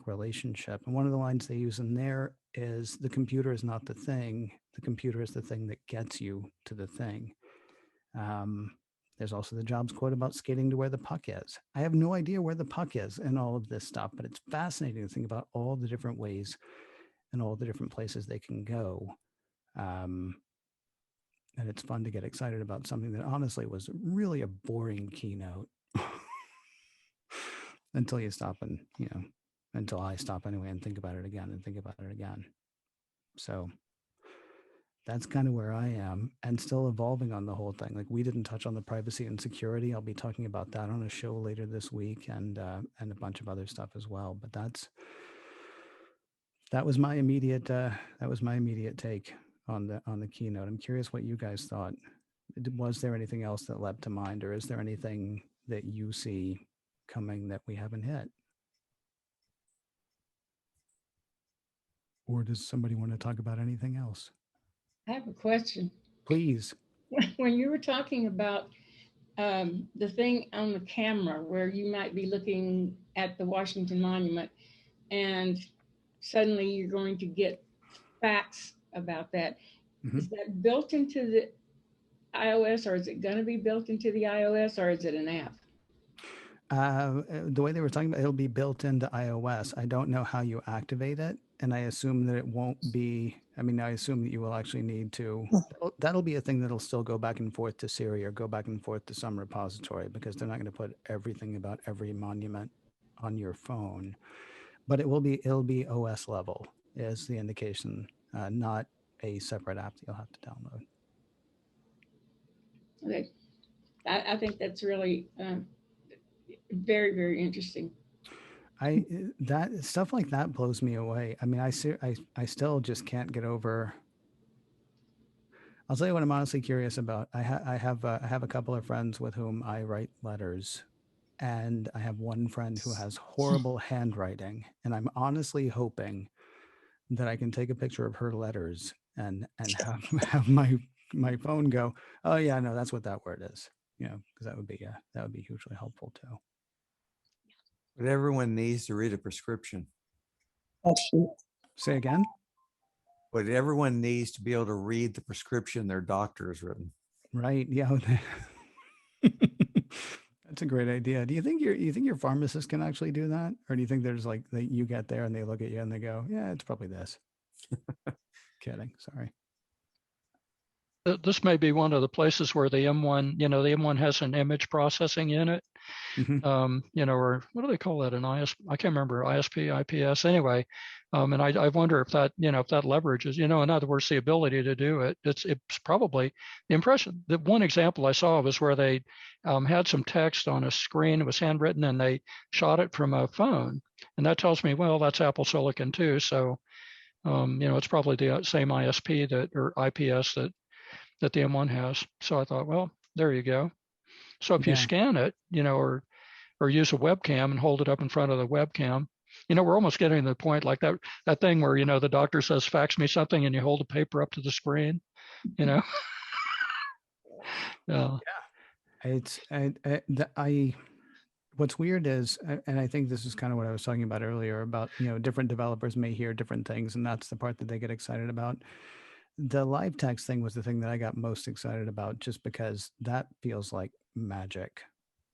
relationship. And one of the lines they use in there is, the computer is not the thing. The computer is the thing that gets you to the thing. There's also the Jobs quote about skating to where the puck is. I have no idea where the puck is in all of this stuff, but it's fascinating to think about all the different ways and all the different places they can go. And it's fun to get excited about something that honestly was really a boring keynote. Until you stop and, until I stop anyway and think about it again. So that's kind of where I am, and still evolving on the whole thing. Like, we didn't touch on the privacy and security. I'll be talking about that on a show later this week, and a bunch of other stuff as well. But that was my immediate take on the keynote. I'm curious what you guys thought. Was there anything else that leapt to mind, or is there anything that you see coming that we haven't hit? Or does somebody want to talk about anything else? I have a question. Please. When you were talking about the thing on the camera where you might be looking at the Washington Monument and suddenly you're going to get facts about that. Mm-hmm. Is that built into the iOS, or is it going to be built into the iOS, or is it an app? The way they were talking about, it'll be built into iOS. I don't know how you activate it, and I assume that it won't be. I mean, I assume that you will actually need to. That'll be a thing that'll still go back and forth to Siri or go back and forth to some repository, because they're not going to put everything about every monument on your phone. But it'll be OS level is the indication, not a separate app that you'll have to download. Okay, I think that's really. Very, very interesting. That stuff like that blows me away. I mean, I still just can't get over. I'll tell you what I'm honestly curious about. I have a couple of friends with whom I write letters, and I have one friend who has horrible handwriting, and I'm honestly hoping that I can take a picture of her letters and have my phone go, oh yeah, no, that's what that word is. Because that would be hugely helpful too. But everyone needs to read a prescription. Say again? But everyone needs to be able to read the prescription their doctor has written. Right. Yeah. That's a great idea. Do you think your pharmacist can actually do that? Or do you think there's like that you get there and they look at you and they go, yeah, it's probably this. Kidding. Sorry. This may be one of the places where the M1, the M1 has an image processing in it. Mm-hmm. Or what do they call that? I can't remember, ISP, IPS. Anyway, and I wonder if that, if that leverages, in other words, the ability to do it. It's probably the impression. The one example I saw was where they had some text on a screen. It was handwritten, and they shot it from a phone, and that tells me, well, that's Apple Silicon too. So, it's probably the same ISP or IPS that the M1 has. So I thought, well, there you go. So if you scan it, or use a webcam and hold it up in front of the webcam, We're almost getting to the point like that thing where, the doctor says, fax me something, and you hold the paper up to the screen, Yeah. What's weird is, and I think this is kind of what I was talking about earlier about, different developers may hear different things, and that's the part that they get excited about. The live text thing was the thing that I got most excited about, just because that feels like magic.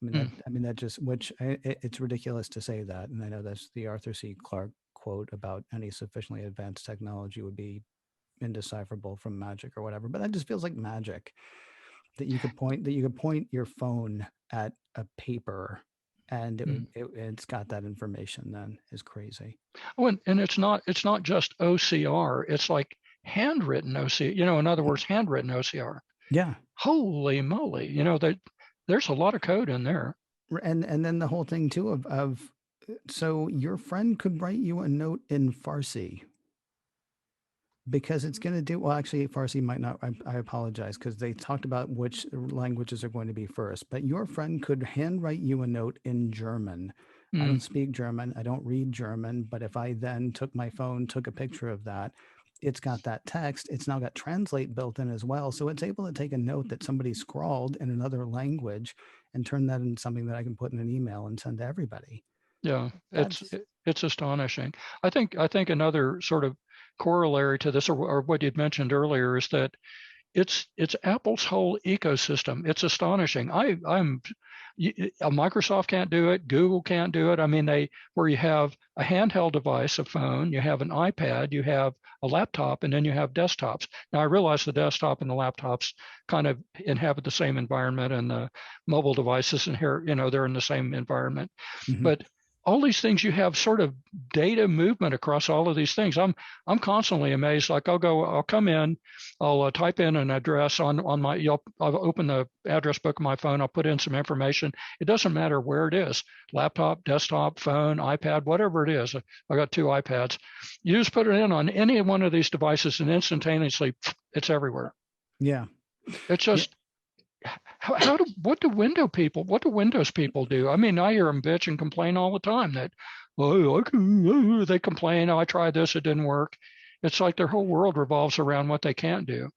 That just, it's ridiculous to say that. And I know that's the Arthur C. Clarke quote about any sufficiently advanced technology would be indecipherable from magic or whatever, but that just feels like magic, that you could point your phone at a paper and it's got that information. Then is crazy. Oh, and it's not just OCR. It's like handwritten OCR, in other words, handwritten OCR. Yeah. Holy moly. There's a lot of code in there. And then the whole thing too of so your friend could write you a note in Farsi, because it's going to do, well, actually Farsi might not, I apologize, because they talked about which languages are going to be first, but your friend could handwrite you a note in German. I don't speak German. I don't read German, but if I then took my phone, took a picture of that, it's got that text. It's now got Translate built in as well. So it's able to take a note that somebody scrawled in another language and turn that into something that I can put in an email and send to everybody. Yeah, it's astonishing. I think another sort of corollary to this, or what you'd mentioned earlier, is that it's Apple's whole ecosystem. It's astonishing. Microsoft can't do it. Google can't do it. Where you have a handheld device, a phone, you have an iPad, you have a laptop, and then you have desktops. Now I realize the desktop and the laptops kind of inhabit the same environment, and the mobile devices they're in the same environment. Mm-hmm. But all these things, you have sort of data movement across all of these things. I'm constantly amazed. Like I'll come in, I'll type in an address on my, I'll open the address book on my phone, I'll put in some information. It doesn't matter where it is, laptop, desktop, phone, iPad, whatever it is. I got 2 iPads. You just put it in on any one of these devices and instantaneously it's everywhere. Yeah. It's just, what do Windows people do? I hear them bitch and complain all the time that, they complain, I tried this, it didn't work. It's like their whole world revolves around what they can't do.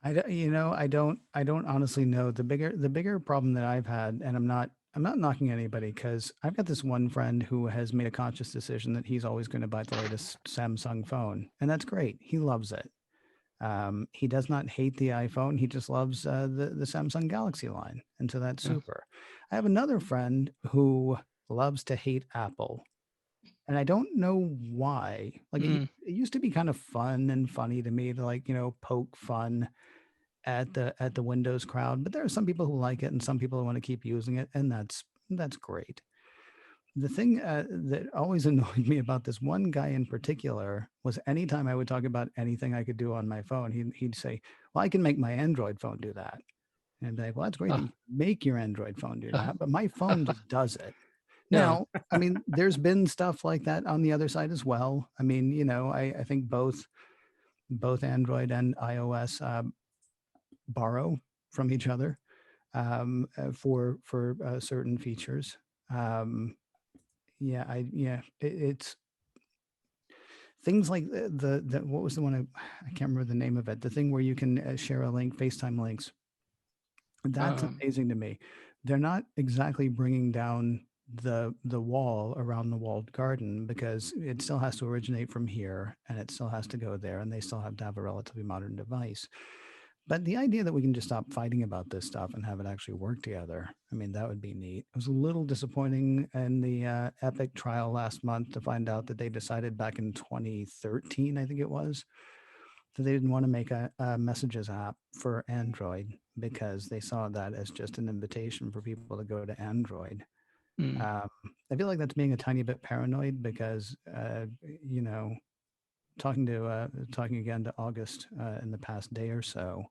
I don't honestly know. The bigger problem that I've had, and I'm not knocking anybody, because I've got this one friend who has made a conscious decision that he's always going to buy the latest Samsung phone, and that's great. He loves it. He does not hate the iPhone. He just loves the Samsung Galaxy line. And so that's super. I have another friend who loves to hate Apple. And I don't know why. Like it used to be kind of fun and funny to me to poke fun at the Windows crowd. But there are some people who like it and some people who want to keep using it. And that's great. The thing that always annoyed me about this one guy in particular was anytime I would talk about anything I could do on my phone, he'd say, well, I can make my Android phone do that. And I'd be like, well, that's great. Make your Android phone do that. But my phone just does it. Now, there's been stuff like that on the other side as well. I think both Android and iOS borrow from each other for certain features. It's things like the what was the one I can't remember the name of it. The thing where you can share a link, FaceTime links. That's amazing to me. They're not exactly bringing down the wall around the walled garden, because it still has to originate from here and it still has to go there, and they still have to have a relatively modern device. But the idea that we can just stop fighting about this stuff and have it actually work together, that would be neat. It was a little disappointing in the Epic trial last month to find out that they decided back in 2013, I think it was, that they didn't want to make a messages app for Android, because they saw that as just an invitation for people to go to Android. I feel like that's being a tiny bit paranoid, because, talking again to August in the past day or so,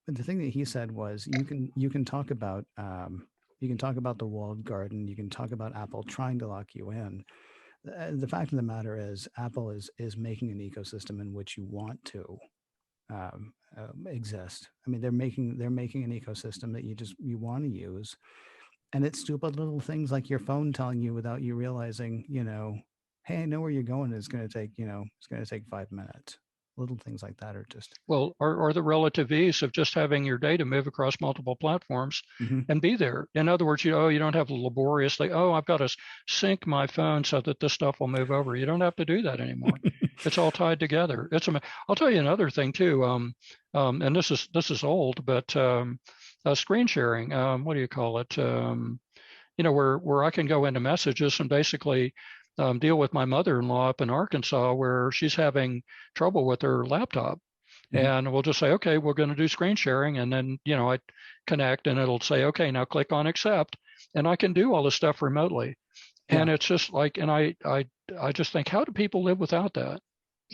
the thing that he said was you can talk about the walled garden, you can talk about Apple trying to lock you in. The fact of the matter is Apple is making an ecosystem in which you want to exist. They're making an ecosystem that you want to use, And it's stupid little things like your phone telling you without you realizing, hey, I know where you're going. It's going to take, it's going to take 5 minutes. Little things like that are just. Well, or the relative ease of just having your data move across multiple platforms and be there. In other words, you don't have the laborious thing. Oh, I've got to sync my phone so that this stuff will move over. You don't have to do that anymore. It's all tied together. I'll tell you another thing too. And this is old, but screen sharing. What do you call it? Where I can go into messages and basically deal with my mother-in-law up in Arkansas, where she's having trouble with her laptop. And we'll just say, okay, we're going to do screen sharing. And then, I connect and it'll say, okay, now click on accept. And I can do all this stuff remotely. And it's just like, and I just think, how do people live without that?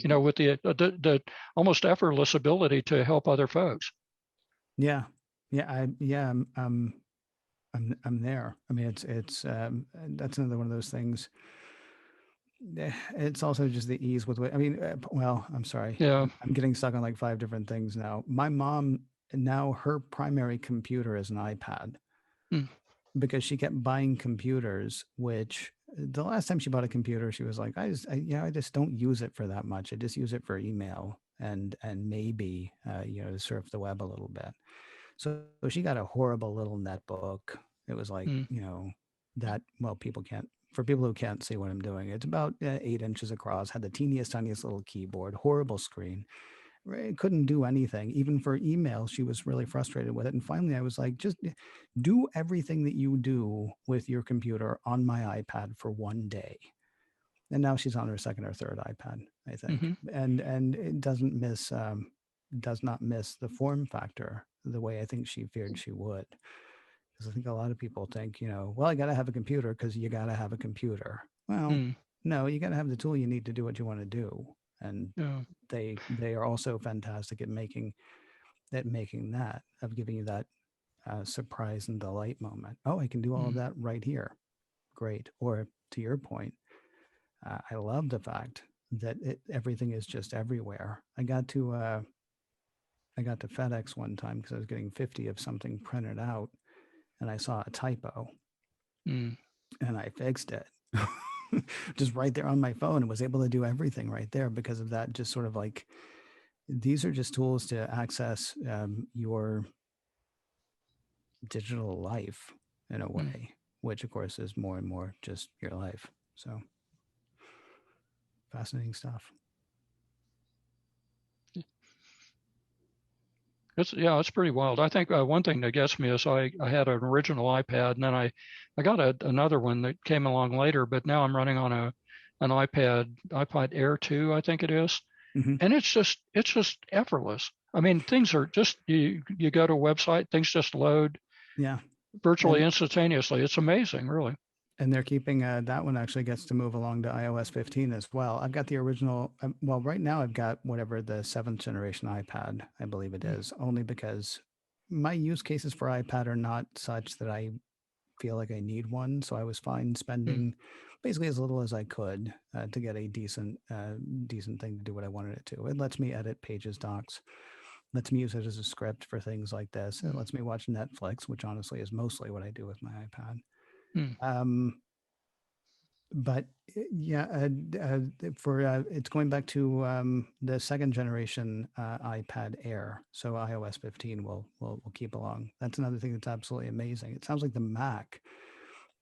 With the almost effortless ability to help other folks. I'm there. I mean, it's that's another one of those things. It's also just the ease with which, I'm sorry. Yeah. I'm getting stuck on like 5 different things now. My mom, now her primary computer is an iPad because she kept buying computers, which the last time she bought a computer, she was like, I just don't use it for that much. I just use it for email and maybe, to surf the web a little bit. So she got a horrible little netbook. It was like, for people who can't see what I'm doing, it's about 8 inches across, had the tiniest little keyboard, horrible screen. It couldn't do anything. Even for email, she was really frustrated with it. And finally, I was like, just do everything that you do with your computer on my iPad for one day. And now she's on her second or third iPad, I think. And it does not miss the form factor the way I think she feared she would. Because I think a lot of people think, well, I got to have a computer because you got to have a computer. Well, no, you got to have the tool you need to do what you want to do. And they are also fantastic at making that, of giving you that surprise and delight moment. Oh, I can do all of that right here. Great. Or to your point, I love the fact that everything is just everywhere. I got to FedEx one time because I was getting 50 of something printed out. And I saw a typo and I fixed it just right there on my phone and was able to do everything right there because of that. Just sort of like, these are just tools to access your digital life in a way, which of course is more and more just your life. So fascinating stuff. It's pretty wild. I think one thing that gets me is I had an original iPad and then I got another one that came along later, but now I'm running on an iPod Air 2, I think it is. And it's just effortless. I mean, things are just, you go to a website, things just load virtually instantaneously. It's amazing, really. And they're keeping that one actually gets to move along to iOS 15 as well. I've got the original. Right now I've got whatever the 7th generation iPad, I believe it is, only because my use cases for iPad are not such that I feel like I need one. So I was fine spending basically as little as I could to get a decent thing to do what I wanted it to. It lets me edit Pages docs, lets me use it as a script for things like this. It lets me watch Netflix, which honestly is mostly what I do with my iPad. But it's going back to the 2nd generation iPad Air. So iOS 15 will keep along. That's another thing that's absolutely amazing. It sounds like the Mac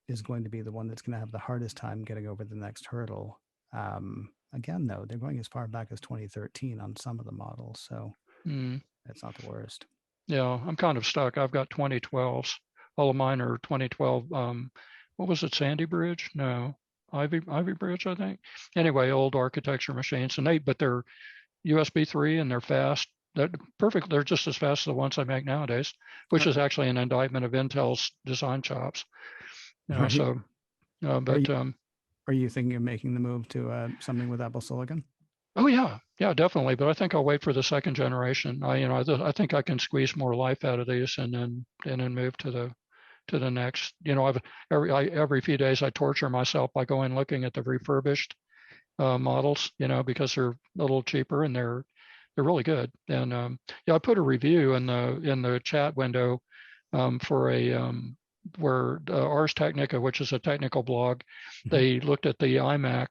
is going to be the one that's going to have the hardest time getting over the next hurdle. Again, though, they're going as far back as 2013 on some of the models. So that's not the worst. Yeah, I'm kind of stuck. I've got 2012s. All of mine are 2012. What was it, Sandy Bridge? No, Ivy Bridge, I think. Anyway, old architecture machines, but they're USB 3 and they're fast. They're perfect. They're just as fast as the ones I make nowadays, which is actually an indictment of Intel's design chops. Are you thinking of making the move to something with Apple Silicon? Oh yeah, definitely. But I think I'll wait for the 2nd generation. I think I can squeeze more life out of these and then move to the next. Every few days I torture myself by going looking at the refurbished models, because they're a little cheaper and they're really good. And I put a review in the chat window for where Ars Technica, which is a technical blog, they looked at the iMac,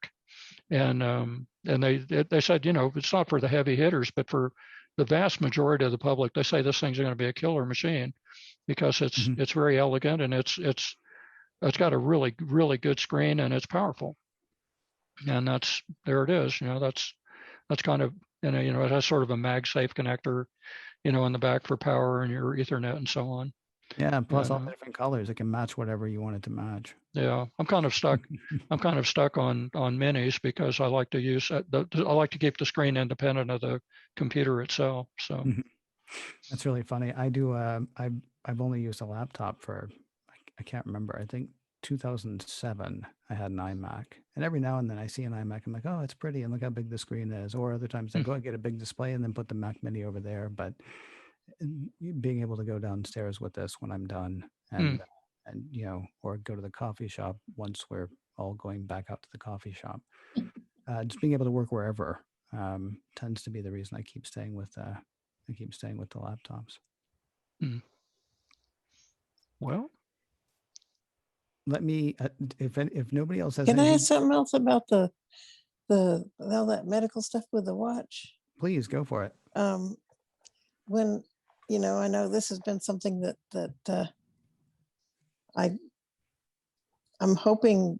and they said, it's not for the heavy hitters, but for the vast majority of the public, they say this thing's going to be a killer machine because it's very elegant, and it's got a really, really good screen, and it's powerful. And there it is. That's kind of, it has sort of a MagSafe connector, in the back for power and your Ethernet and so on. Yeah, plus all the different colors. It can match whatever you want it to match. Yeah, I'm kind of stuck. I'm kind of stuck on minis because I like to use I like to keep the screen independent of the computer itself. So that's really funny. I do. I've only used a laptop for, I can't remember. I think 2007. I had an iMac, and every now and then I see an iMac. I'm like, oh, it's pretty, and look how big the screen is. Or other times I go and get a big display and then put the Mac Mini over there. But being able to go downstairs with this when I'm done, and or go to the coffee shop once we're all going back out to the coffee shop, just being able to work wherever tends to be the reason I keep staying with the laptops. Well, let me if nobody else has Can I anything, ask something else about the all that medical stuff with the watch? please go for it. When I know this has been something that I'm hoping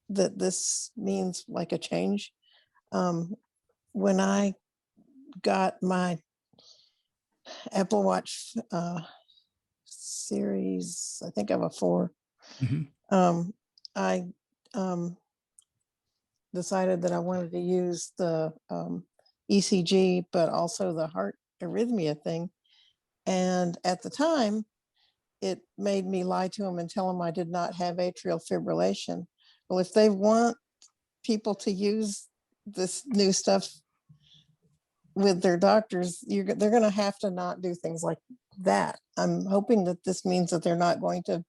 that this means like a change. When I got my Apple Watch series, I think I have a 4. I decided that I wanted to use the ECG, but also the heart arrhythmia thing. And at the time, it made me lie to them and tell them I did not have atrial fibrillation. Well, if they want people to use this new stuff with their doctors, they're going to have to not do things like that. I'm hoping that this means that they're not going to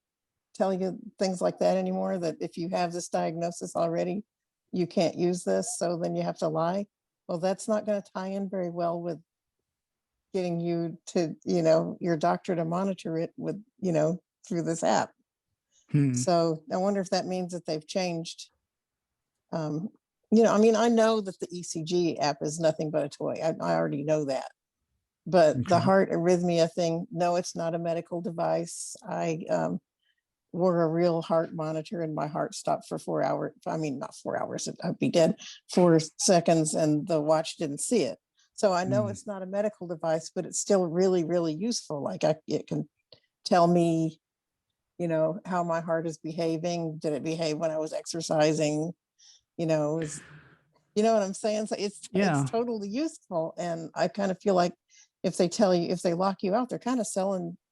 tell you things like that anymore, that if you have this diagnosis already, you can't use this, so then you have to lie. Well, that's not going to tie in very well with getting you to, your doctor to monitor it with, through this app. So I wonder if that means that they've changed. I know that the ECG app is nothing but a toy. I already know that. But the heart arrhythmia thing, no, it's not a medical device. I wore a real heart monitor and my heart stopped for 4 hours. I mean, not 4 hours, I'd be dead, 4 seconds, and the watch didn't see it. So I know it's not a medical device, but it's still really, really useful. Like it can tell me, how my heart is behaving. Did it behave when I was exercising? You know what I'm saying? So it's totally useful. And I kind of feel like if they lock you out, they're kind of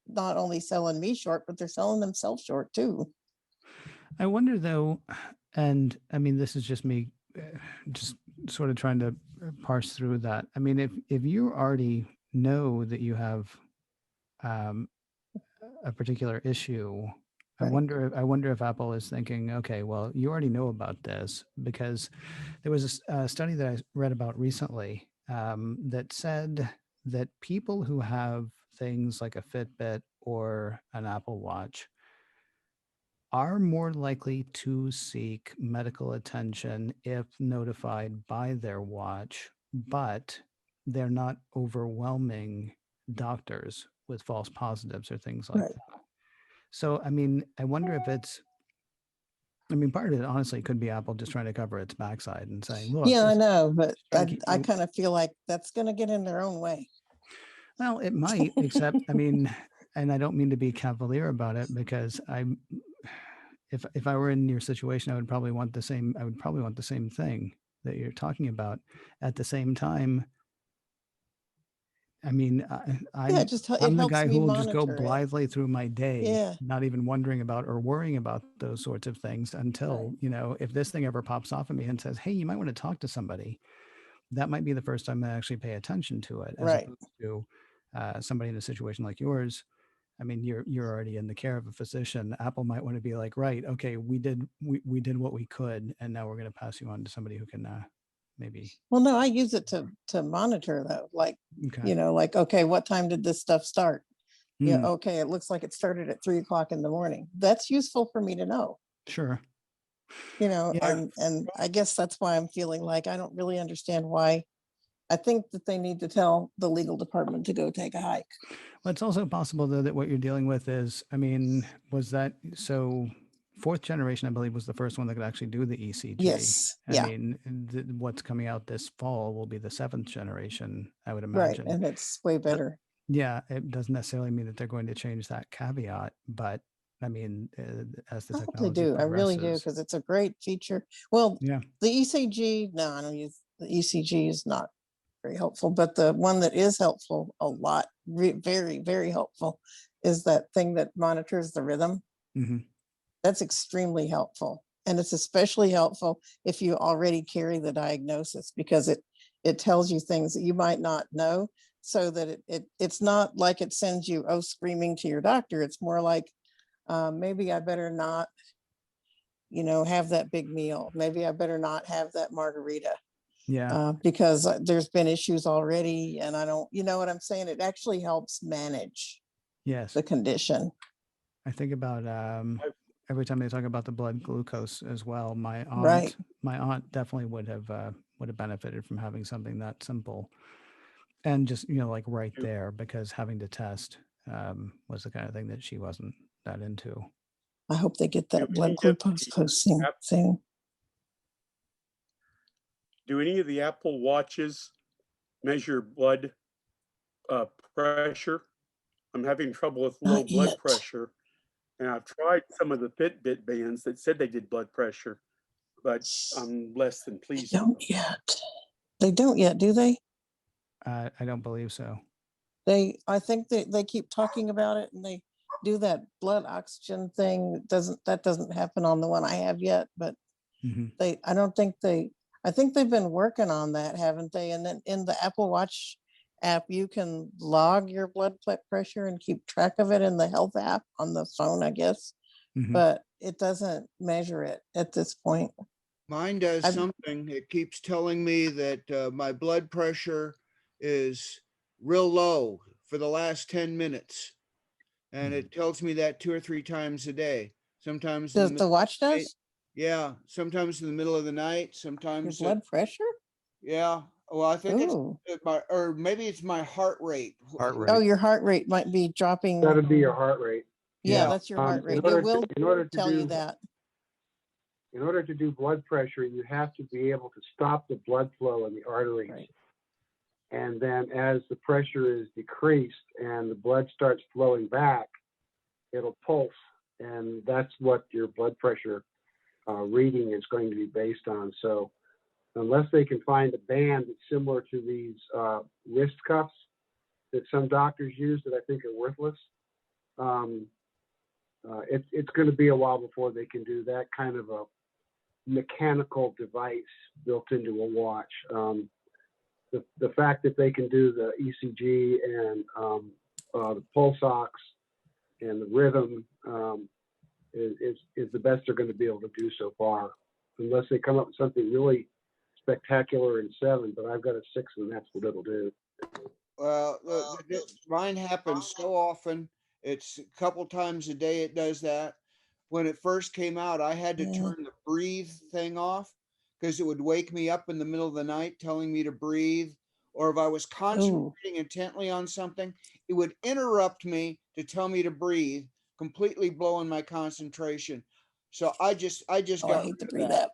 not only selling me short, but they're selling themselves short too. I wonder though, and I mean, this is just me just sort of trying to parse through that. I mean, if you already know that you have a particular issue, right. I wonder if Apple is thinking, okay, well, you already know about this, because there was a study that I read about recently that said that people who have things like a Fitbit or an Apple Watch are more likely to seek medical attention if notified by their watch, but they're not overwhelming doctors with false positives or things like that. So, I mean, I wonder if part of it honestly could be Apple just trying to cover its backside and saying, look. Yeah, I know, but I kind of feel like that's going to get in their own way. Well, it might, except, I mean, and I don't mean to be cavalier about it, because if I were in your situation, I would probably want the same thing that you're talking about. At the same time, I mean, I'm the guy who will just go blithely through my day, not even wondering about or worrying about those sorts of things until, if this thing ever pops off at me and says, hey, you might want to talk to somebody, that might be the first time I actually pay attention to it, as opposed to somebody in a situation like yours. I mean, you're already in the care of a physician. Apple might want to be like, right, okay, we did what we could, and now we're going to pass you on to somebody who can maybe. Well, no, I use it to monitor though. Like, like, okay, what time did this stuff start? Yeah, Mm, okay, it looks like it started at 3 o'clock in the morning. That's useful for me to know, sure. Yeah. Yeah. And I guess that's why I'm feeling like I don't really understand why. I think that they need to tell the legal department to go take a hike. Well, it's also possible though that what you're dealing with is, I mean, was that so? Fourth generation, I believe, was the first one that could actually do the ECG. Yes, I yeah, mean, what's coming out this fall will be the seventh generation, I would right, imagine. and it's way better. Yeah, it doesn't necessarily mean that they're going to change that caveat, but I mean, as the I hope they technology do. I really do, progresses, because it's a great feature. Well, yeah, the ECG, no, I don't use, the ECG is not very helpful, but the one that is helpful a lot, very, very helpful, is that thing that monitors the rhythm. hmm That's extremely helpful. And it's especially helpful if you already carry the diagnosis, because it tells you things that you might not know, so that it's not like it sends you, oh, screaming to your doctor. It's more like, maybe I better not, have that big meal. Maybe I better not have that margarita, yeah, because there's been issues already and I don't, you know what I'm saying? It actually helps manage yes. the condition. I think about every time they talk about the blood glucose as well. Right. My aunt definitely would have benefited from having something that simple, and just like right there, because having to test was the kind of thing that she wasn't that into. I hope they get Do that any blood of glucose the soon. app- soon. Do any of the Apple Watches measure blood pressure? I'm having trouble with low Not blood yet. pressure, and I've tried some of the Fitbit bands that said they did blood pressure, but I'm less than They pleased. don't yet. They don't yet, do they? I don't believe so. I think they keep talking about it, and they do that blood oxygen thing. That doesn't happen on the one I have yet, but hmm I think they've been working on that, haven't they? And then in the Apple Watch app, you can log your blood pressure and keep track of it in the health app on the phone, I guess, hmm but it doesn't measure it at this point. Mine does I've- something. It keeps telling me that my blood pressure is real low for the last 10 minutes. And it tells me that 2 or 3 times a day. Sometimes in the Does the middle watch of the night. does Yeah, sometimes in the middle of the night, your sometimes blood pressure? yeah. Well, I think Ooh. it's my, or maybe it's my heart rate. Heart Oh, rate. your heart rate might be dropping. That'd be your heart rate. Yeah, Yeah. that's your heart In rate. order It will to, in order to tell you do, that. in order to do blood pressure, you have to be able to stop the blood flow in the arteries. Right. And then as the pressure is decreased and the blood starts flowing back, it'll pulse. And that's what your blood pressure reading is going to be based on. So unless they can find a band that's similar to these wrist cuffs that some doctors use that I think are worthless, it's going to be a while before they can do that kind of a mechanical device built into a watch. The fact that they can do the ECG and the pulse ox and the rhythm is the best they're going to be able to do so far, unless they come up with something really spectacular in 7. But I've got a 6, and that's what it'll do. Well, mine happens so often. It's a couple times a day it does that. When it first came out, I had to Yeah. turn the breathe thing off because it would wake me up in the middle of the night telling me to breathe. Or if I was concentrating intently on something, it would interrupt me to tell me to breathe, completely blowing my concentration. So I just Oh, I got hate rid to of breathe that. that.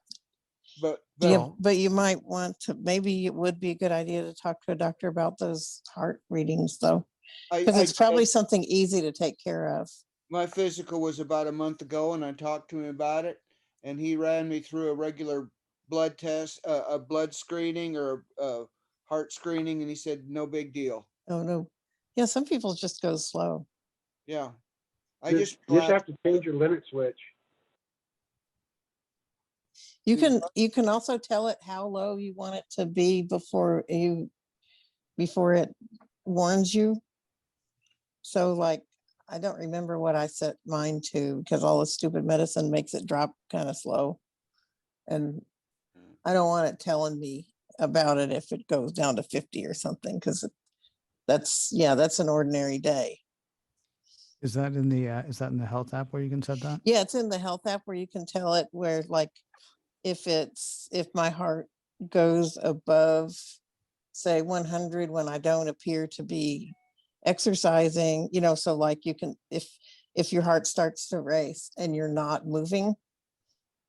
But Yeah, but you might want to, maybe it would be a good idea to talk to a doctor about those heart readings, though, because it's probably something easy to take care of. My physical was about a month ago, and I talked to him about it, and he ran me through a regular blood test, a blood screening or a heart screening, and he said no big deal. Oh, no. Yeah, some people just go slow. Yeah, I You just just have to change your limit switch. You can also tell it how low you want it to be before it warns you. So like, I don't remember what I set mine to, because all the stupid medicine makes it drop kind of slow. And I don't want it telling me about it if it goes down to 50 or something, because that's an ordinary day. Is that in the health app where you can set that? Yeah, it's in the health app where you can tell it where, like, if my heart goes above, say, 100 when I don't appear to be exercising, so like you can, if your heart starts to race and you're not moving,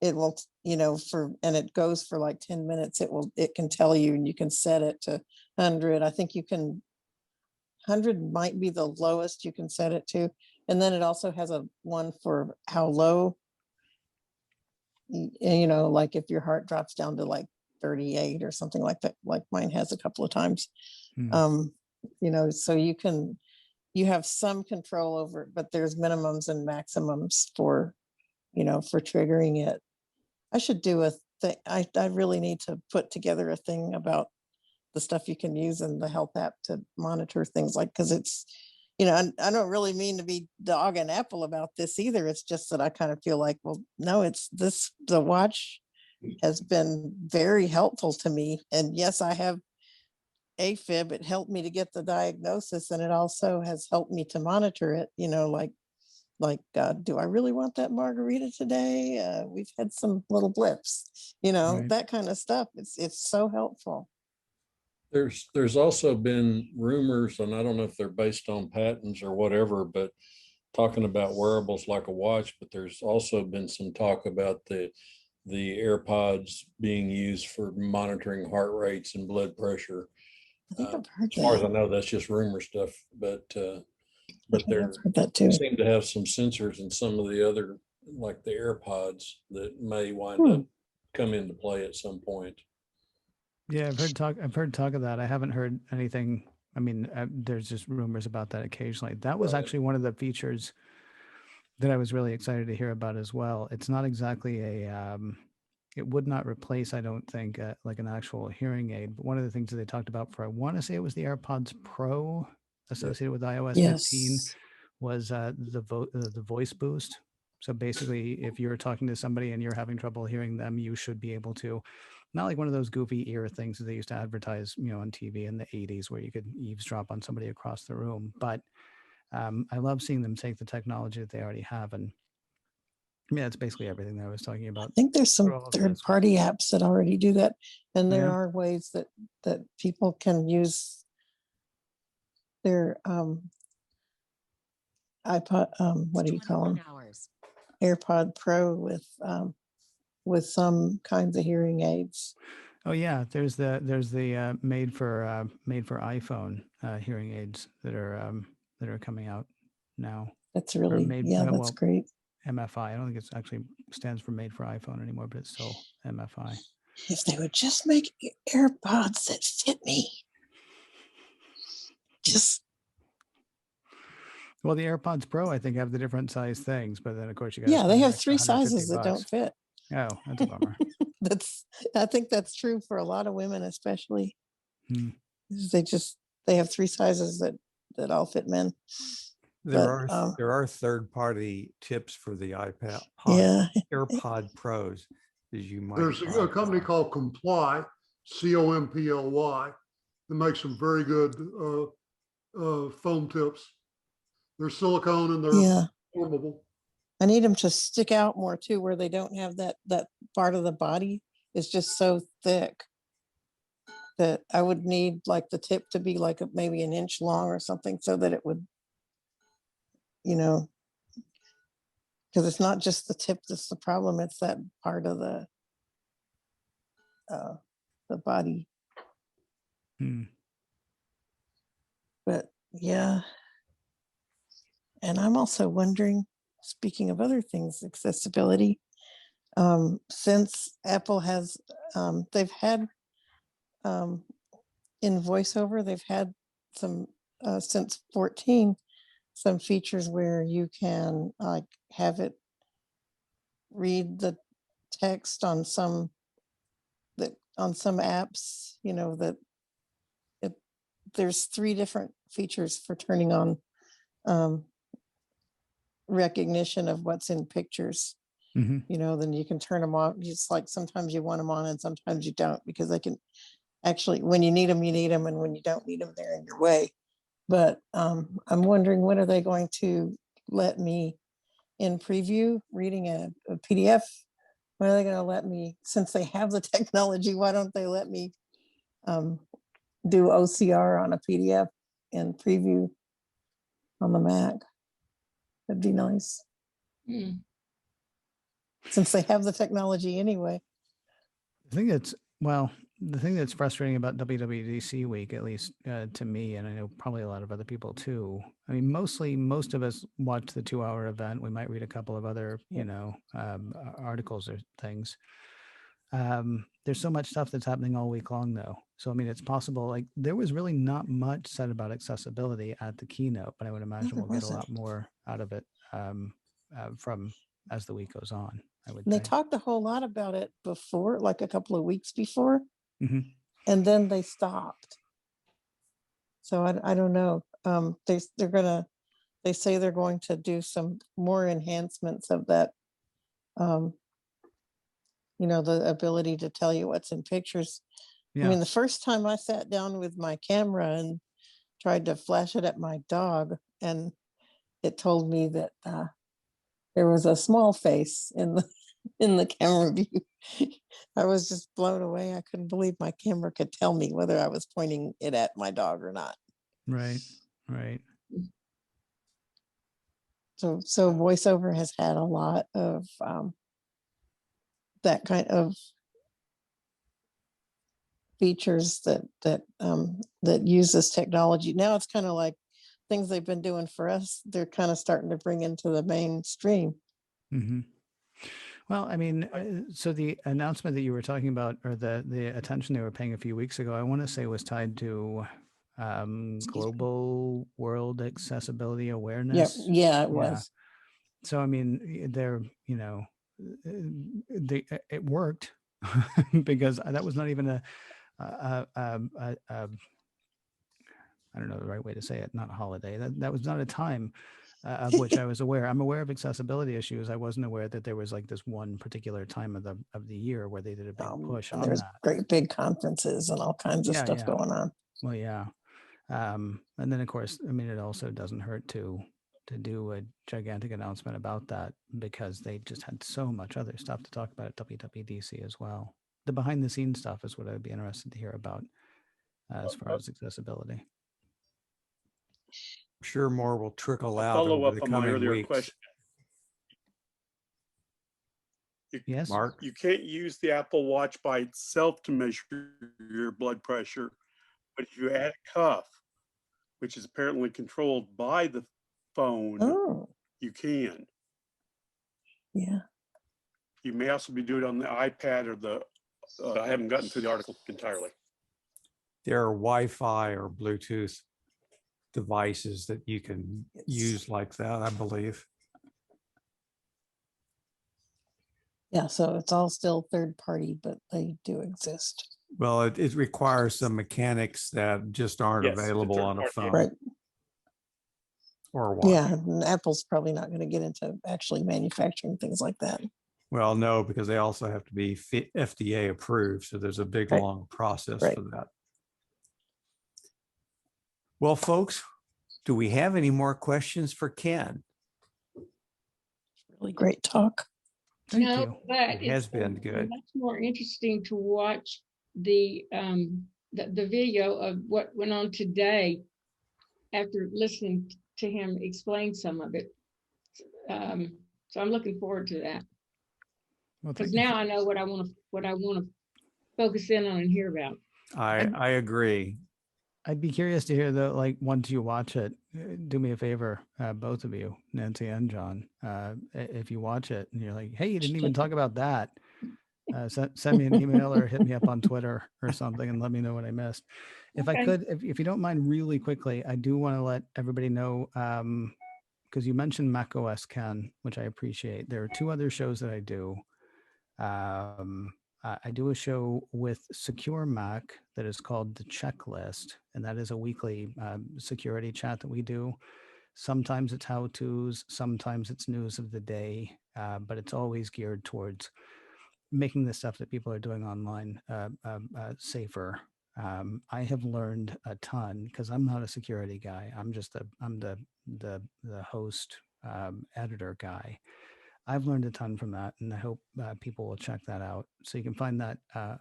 it will, and it goes for like 10 minutes, it can tell you, and you can set it to 100. I think 100 might be the lowest you can set it to. And then it also has a one for how low, like if your heart drops down to like 38 or something like that, like mine has a couple of times. So you have some control over it, but there's minimums and maximums for triggering it. I should do a thing. I really need to put together a thing about the stuff you can use in the health app to monitor things, like, because it's, I don't really mean to be dog and apple about this either. It's just that I kind of feel like, well, no, the watch has been very helpful to me. And yes, I have AFib. It helped me to get the diagnosis, and it also has helped me to monitor it, do I really want that margarita today? We've had some little blips, Right. that kind of stuff. It's so helpful. There's also been rumors, and I don't know if they're based on patents or whatever, but talking about wearables like a watch, but there's also been some talk about the AirPods being used for monitoring heart rates and blood pressure. I think I've heard As far as I that. know, that's just rumor stuff, but I've they heard that too. seem to have some sensors in some of the other, like the AirPods, that may wind up come into play at some point. Yeah, I've heard talk of that. I haven't heard anything. I mean, there's just rumors about that occasionally. That was actually one of the features that I was really excited to hear about as well. It's not exactly it would not replace, I don't think, like an actual hearing aid. But one of the things that they talked about for, I want to say it was the AirPods Pro associated with iOS 15, was the voice boost. So basically, if you're talking to somebody and you're having trouble hearing them, you should be able to, not like one of those goofy ear things that they used to advertise, on TV in the 80s, where you could eavesdrop on somebody across the room. But I love seeing them take the technology that they already have, and yeah, it's basically everything that I was talking about. I think there's some third-party apps that already do that, and there are ways that people can use their iPod, what do you call them? AirPod Pro with some kinds of hearing aids. Oh yeah, there's the made for iPhone hearing aids that are coming out now. That's really that's great. MFI. I don't think it's actually stands for made for iPhone anymore, but it's still MFI. If they would just make AirPods that fit me. Well, the AirPods Pro, I think, have the different size things, but then of course you got they have 3 sizes that don't fit. Oh, that's a bummer. I think that's true for a lot of women, especially. They have 3 sizes that all fit men. There are third-party tips for the AirPod Pros, as you might. There's a company called Comply, COMPLY, that makes some very good foam tips. They're silicone and they're formable. I need them to stick out more too, where they don't have that part of the body is just so thick that I would need like the tip to be like maybe an inch long or something, so that it would, because it's not just the tip that's the problem, it's that part of the body. But yeah. And I'm also wondering, speaking of other things, accessibility, since Apple has, they've had in VoiceOver, they've had some, since 14, some features where you can like have it read the text on some apps, there's 3 different features for turning on recognition of what's in pictures. Then you can turn them off. Just like sometimes you want them on and sometimes you don't, because they can actually, when you need them, and when you don't need them, they're in your way. But I'm wondering, when are they going to let me in preview reading a PDF. Why are they going to let me, since they have the technology, why don't they let me do OCR on a PDF and preview on the Mac? That'd be nice. Since they have the technology anyway. I think the thing that's frustrating about WWDC week, at least to me, and I know probably a lot of other people too. I mean, most of us watch the 2-hour event. We might read a couple of other, articles or things. There's so much stuff that's happening all week long, though. So, I mean, it's possible, like, there was really not much said about accessibility at the keynote, but I would imagine we'll get a lot more out of it from as the week goes on. They talked a whole lot about it before, like a couple of weeks before, mm-hmm. and then they stopped. So I don't know. They say they're going to do some more enhancements of that. The ability to tell you what's in pictures. Yeah. I mean, the first time I sat down with my camera and tried to flash it at my dog, and it told me that there was a small face in the camera view. I was just blown away. I couldn't believe my camera could tell me whether I was pointing it at my dog or not. Right. So VoiceOver has had a lot of that kind of features that use this technology. Now it's kind of like things they've been doing for us, they're kind of starting to bring into the mainstream. Mm-hmm. Well, I mean, so the announcement that you were talking about, or the attention they were paying a few weeks ago, I want to say was tied to global world accessibility awareness. Yeah, it was. So, I mean, it worked because that was not even I don't know the right way to say it, not a holiday. That was not a time of which I was aware. I'm aware of accessibility issues. I wasn't aware that there was like this one particular time of the year where they did a big push on there's that. Great big conferences and all kinds of stuff going on. Well, yeah. And then of course, I mean, it also doesn't hurt to do a gigantic announcement about that, because they just had so much other stuff to talk about at WWDC as well. The behind the scenes stuff is what I'd be interested to hear about as far as accessibility. I'm sure more will trickle out follow over up the on my coming earlier weeks. question. Yes, Mark. You can't use the Apple Watch by itself to measure your blood pressure, but if you add a cuff, which is apparently controlled by the phone, you can. Yeah. You may also be doing it on the iPad or the. I haven't gotten through the article entirely. There are Wi-Fi or Bluetooth devices that you can use like that, I believe. Yeah, so it's all still third party, but they do exist. Well, it requires some mechanics that just aren't available on a phone. Right. Or a watch. Yeah, and Apple's probably not going to get into actually manufacturing things like that. Well, no, because they also have to be FDA approved. So there's a big, long process for that. Well, folks, do we have any more questions for Ken? Really great talk. Thank you. But it has been good. Much more interesting to watch the video of what went on today after listening to him explain some of it. So I'm looking forward to that. Because now I know what I want to focus in on and hear about. I agree. I'd be curious to hear though, once you watch it, do me a favor, both of you, Nancy and John, if you watch it and you're like, hey, you didn't even talk about that, send me an email or hit me up on Twitter or something and let me know what I missed. If I could, if you don't mind, really quickly, I do want to let everybody know, because you mentioned macOS Ken, which I appreciate. There are 2 other shows that I do. I do a show with Secure Mac that is called The Checklist, and that is a weekly security chat that we do. Sometimes it's how-tos, sometimes it's news of the day, but it's always geared towards making the stuff that people are doing online safer. I have learned a ton because I'm not a security guy. I'm just the host editor guy. I've learned a ton from that, and I hope people will check that out. So you can find that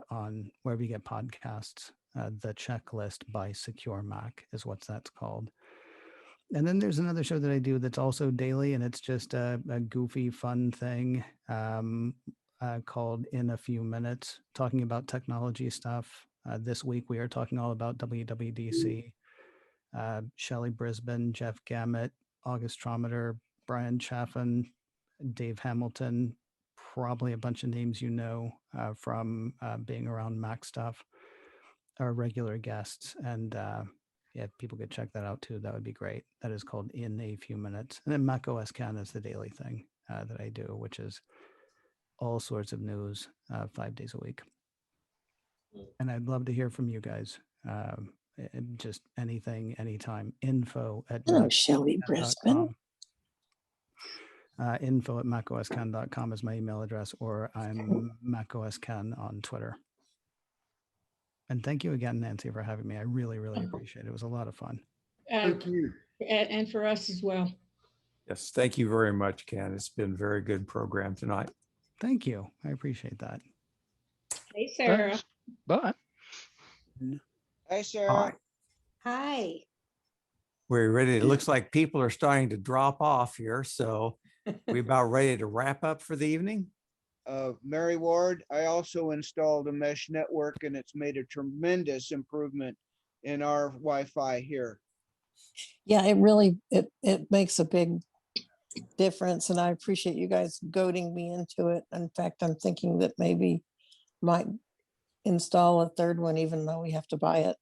on wherever you get podcasts. The Checklist by Secure Mac is what that's called. And then there's another show that I do that's also daily, and it's just a goofy, fun thing called In a Few Minutes, talking about technology stuff. This week we are talking all about WWDC. Shelley Brisbane, Jeff Gamet, August Trometer, Brian Chaffin, Dave Hamilton, probably a bunch of names you know from being around Mac stuff, are regular guests. And yeah, if people could check that out too, that would be great. That is called In a Few Minutes. And then Mac OS Can is the daily thing that I do, which is all sorts of news 5 days a week. And I'd love to hear from you guys. Just anything, anytime. Info at Shelley Brisbane. Info at macoscan.com is my email address, or I'm macoscan on Twitter. And thank you again, Nancy, for having me. I really, really appreciate it. It was a lot of fun. Thank you. And for us as well. Yes, thank you very much, Ken. It's been a very good program tonight. Thank you. I appreciate that. Hey, Sarah. Thanks. Bye. Hi, Sarah. Hi. Hi. We're ready. It looks like people are starting to drop off here. So we about ready to wrap up for the evening? Mary Ward, I also installed a mesh network, and it's made a tremendous improvement in our Wi-Fi here. Yeah, it really, it makes a big difference, and I appreciate you guys goading me into it. In fact, I'm thinking that maybe might install a third one, even though we have to buy it.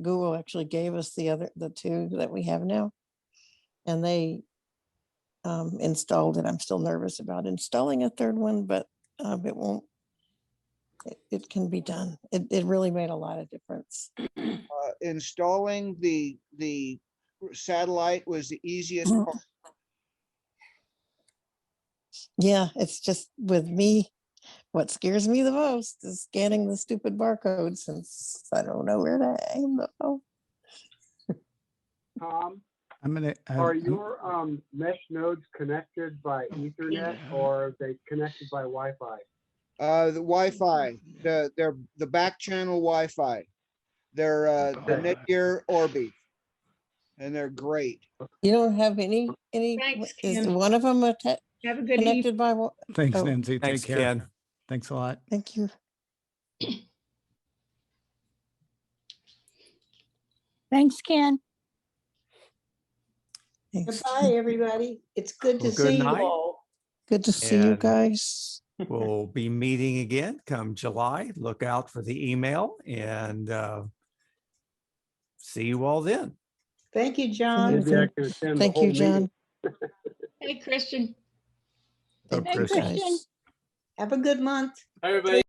Google actually gave us the two that we have now, and they installed it. I'm still nervous about installing a third one, but it won't. It can be done. It really made a lot of difference. Installing the satellite was the easiest part. Yeah, it's just with me. What scares me the most is scanning the stupid barcode, since I don't know where to aim the phone. Tom, I'm gonna. are your mesh nodes connected by Ethernet, or are they connected by Wi-Fi? The Wi-Fi, they're the back channel Wi-Fi. They're the Netgear Orbi, and they're great. You don't have any. Thanks, Is Ken. one of them Have a good evening. connected by what? Thanks, Oh, Nancy. Thanks, Take care. Ken. Thanks a lot. thank you. Thanks, Ken. Thanks. Goodbye, everybody. It's good to Well, good see you night. all. Good to see you And- guys. We'll be meeting again come July. Look out for the email, and see you all then. Thank you, John. Maybe I can attend the Thank whole you, John. meeting. Hey, Christian. Oh, Thank you, Christian. guys. Have a good month. Hi, everybody.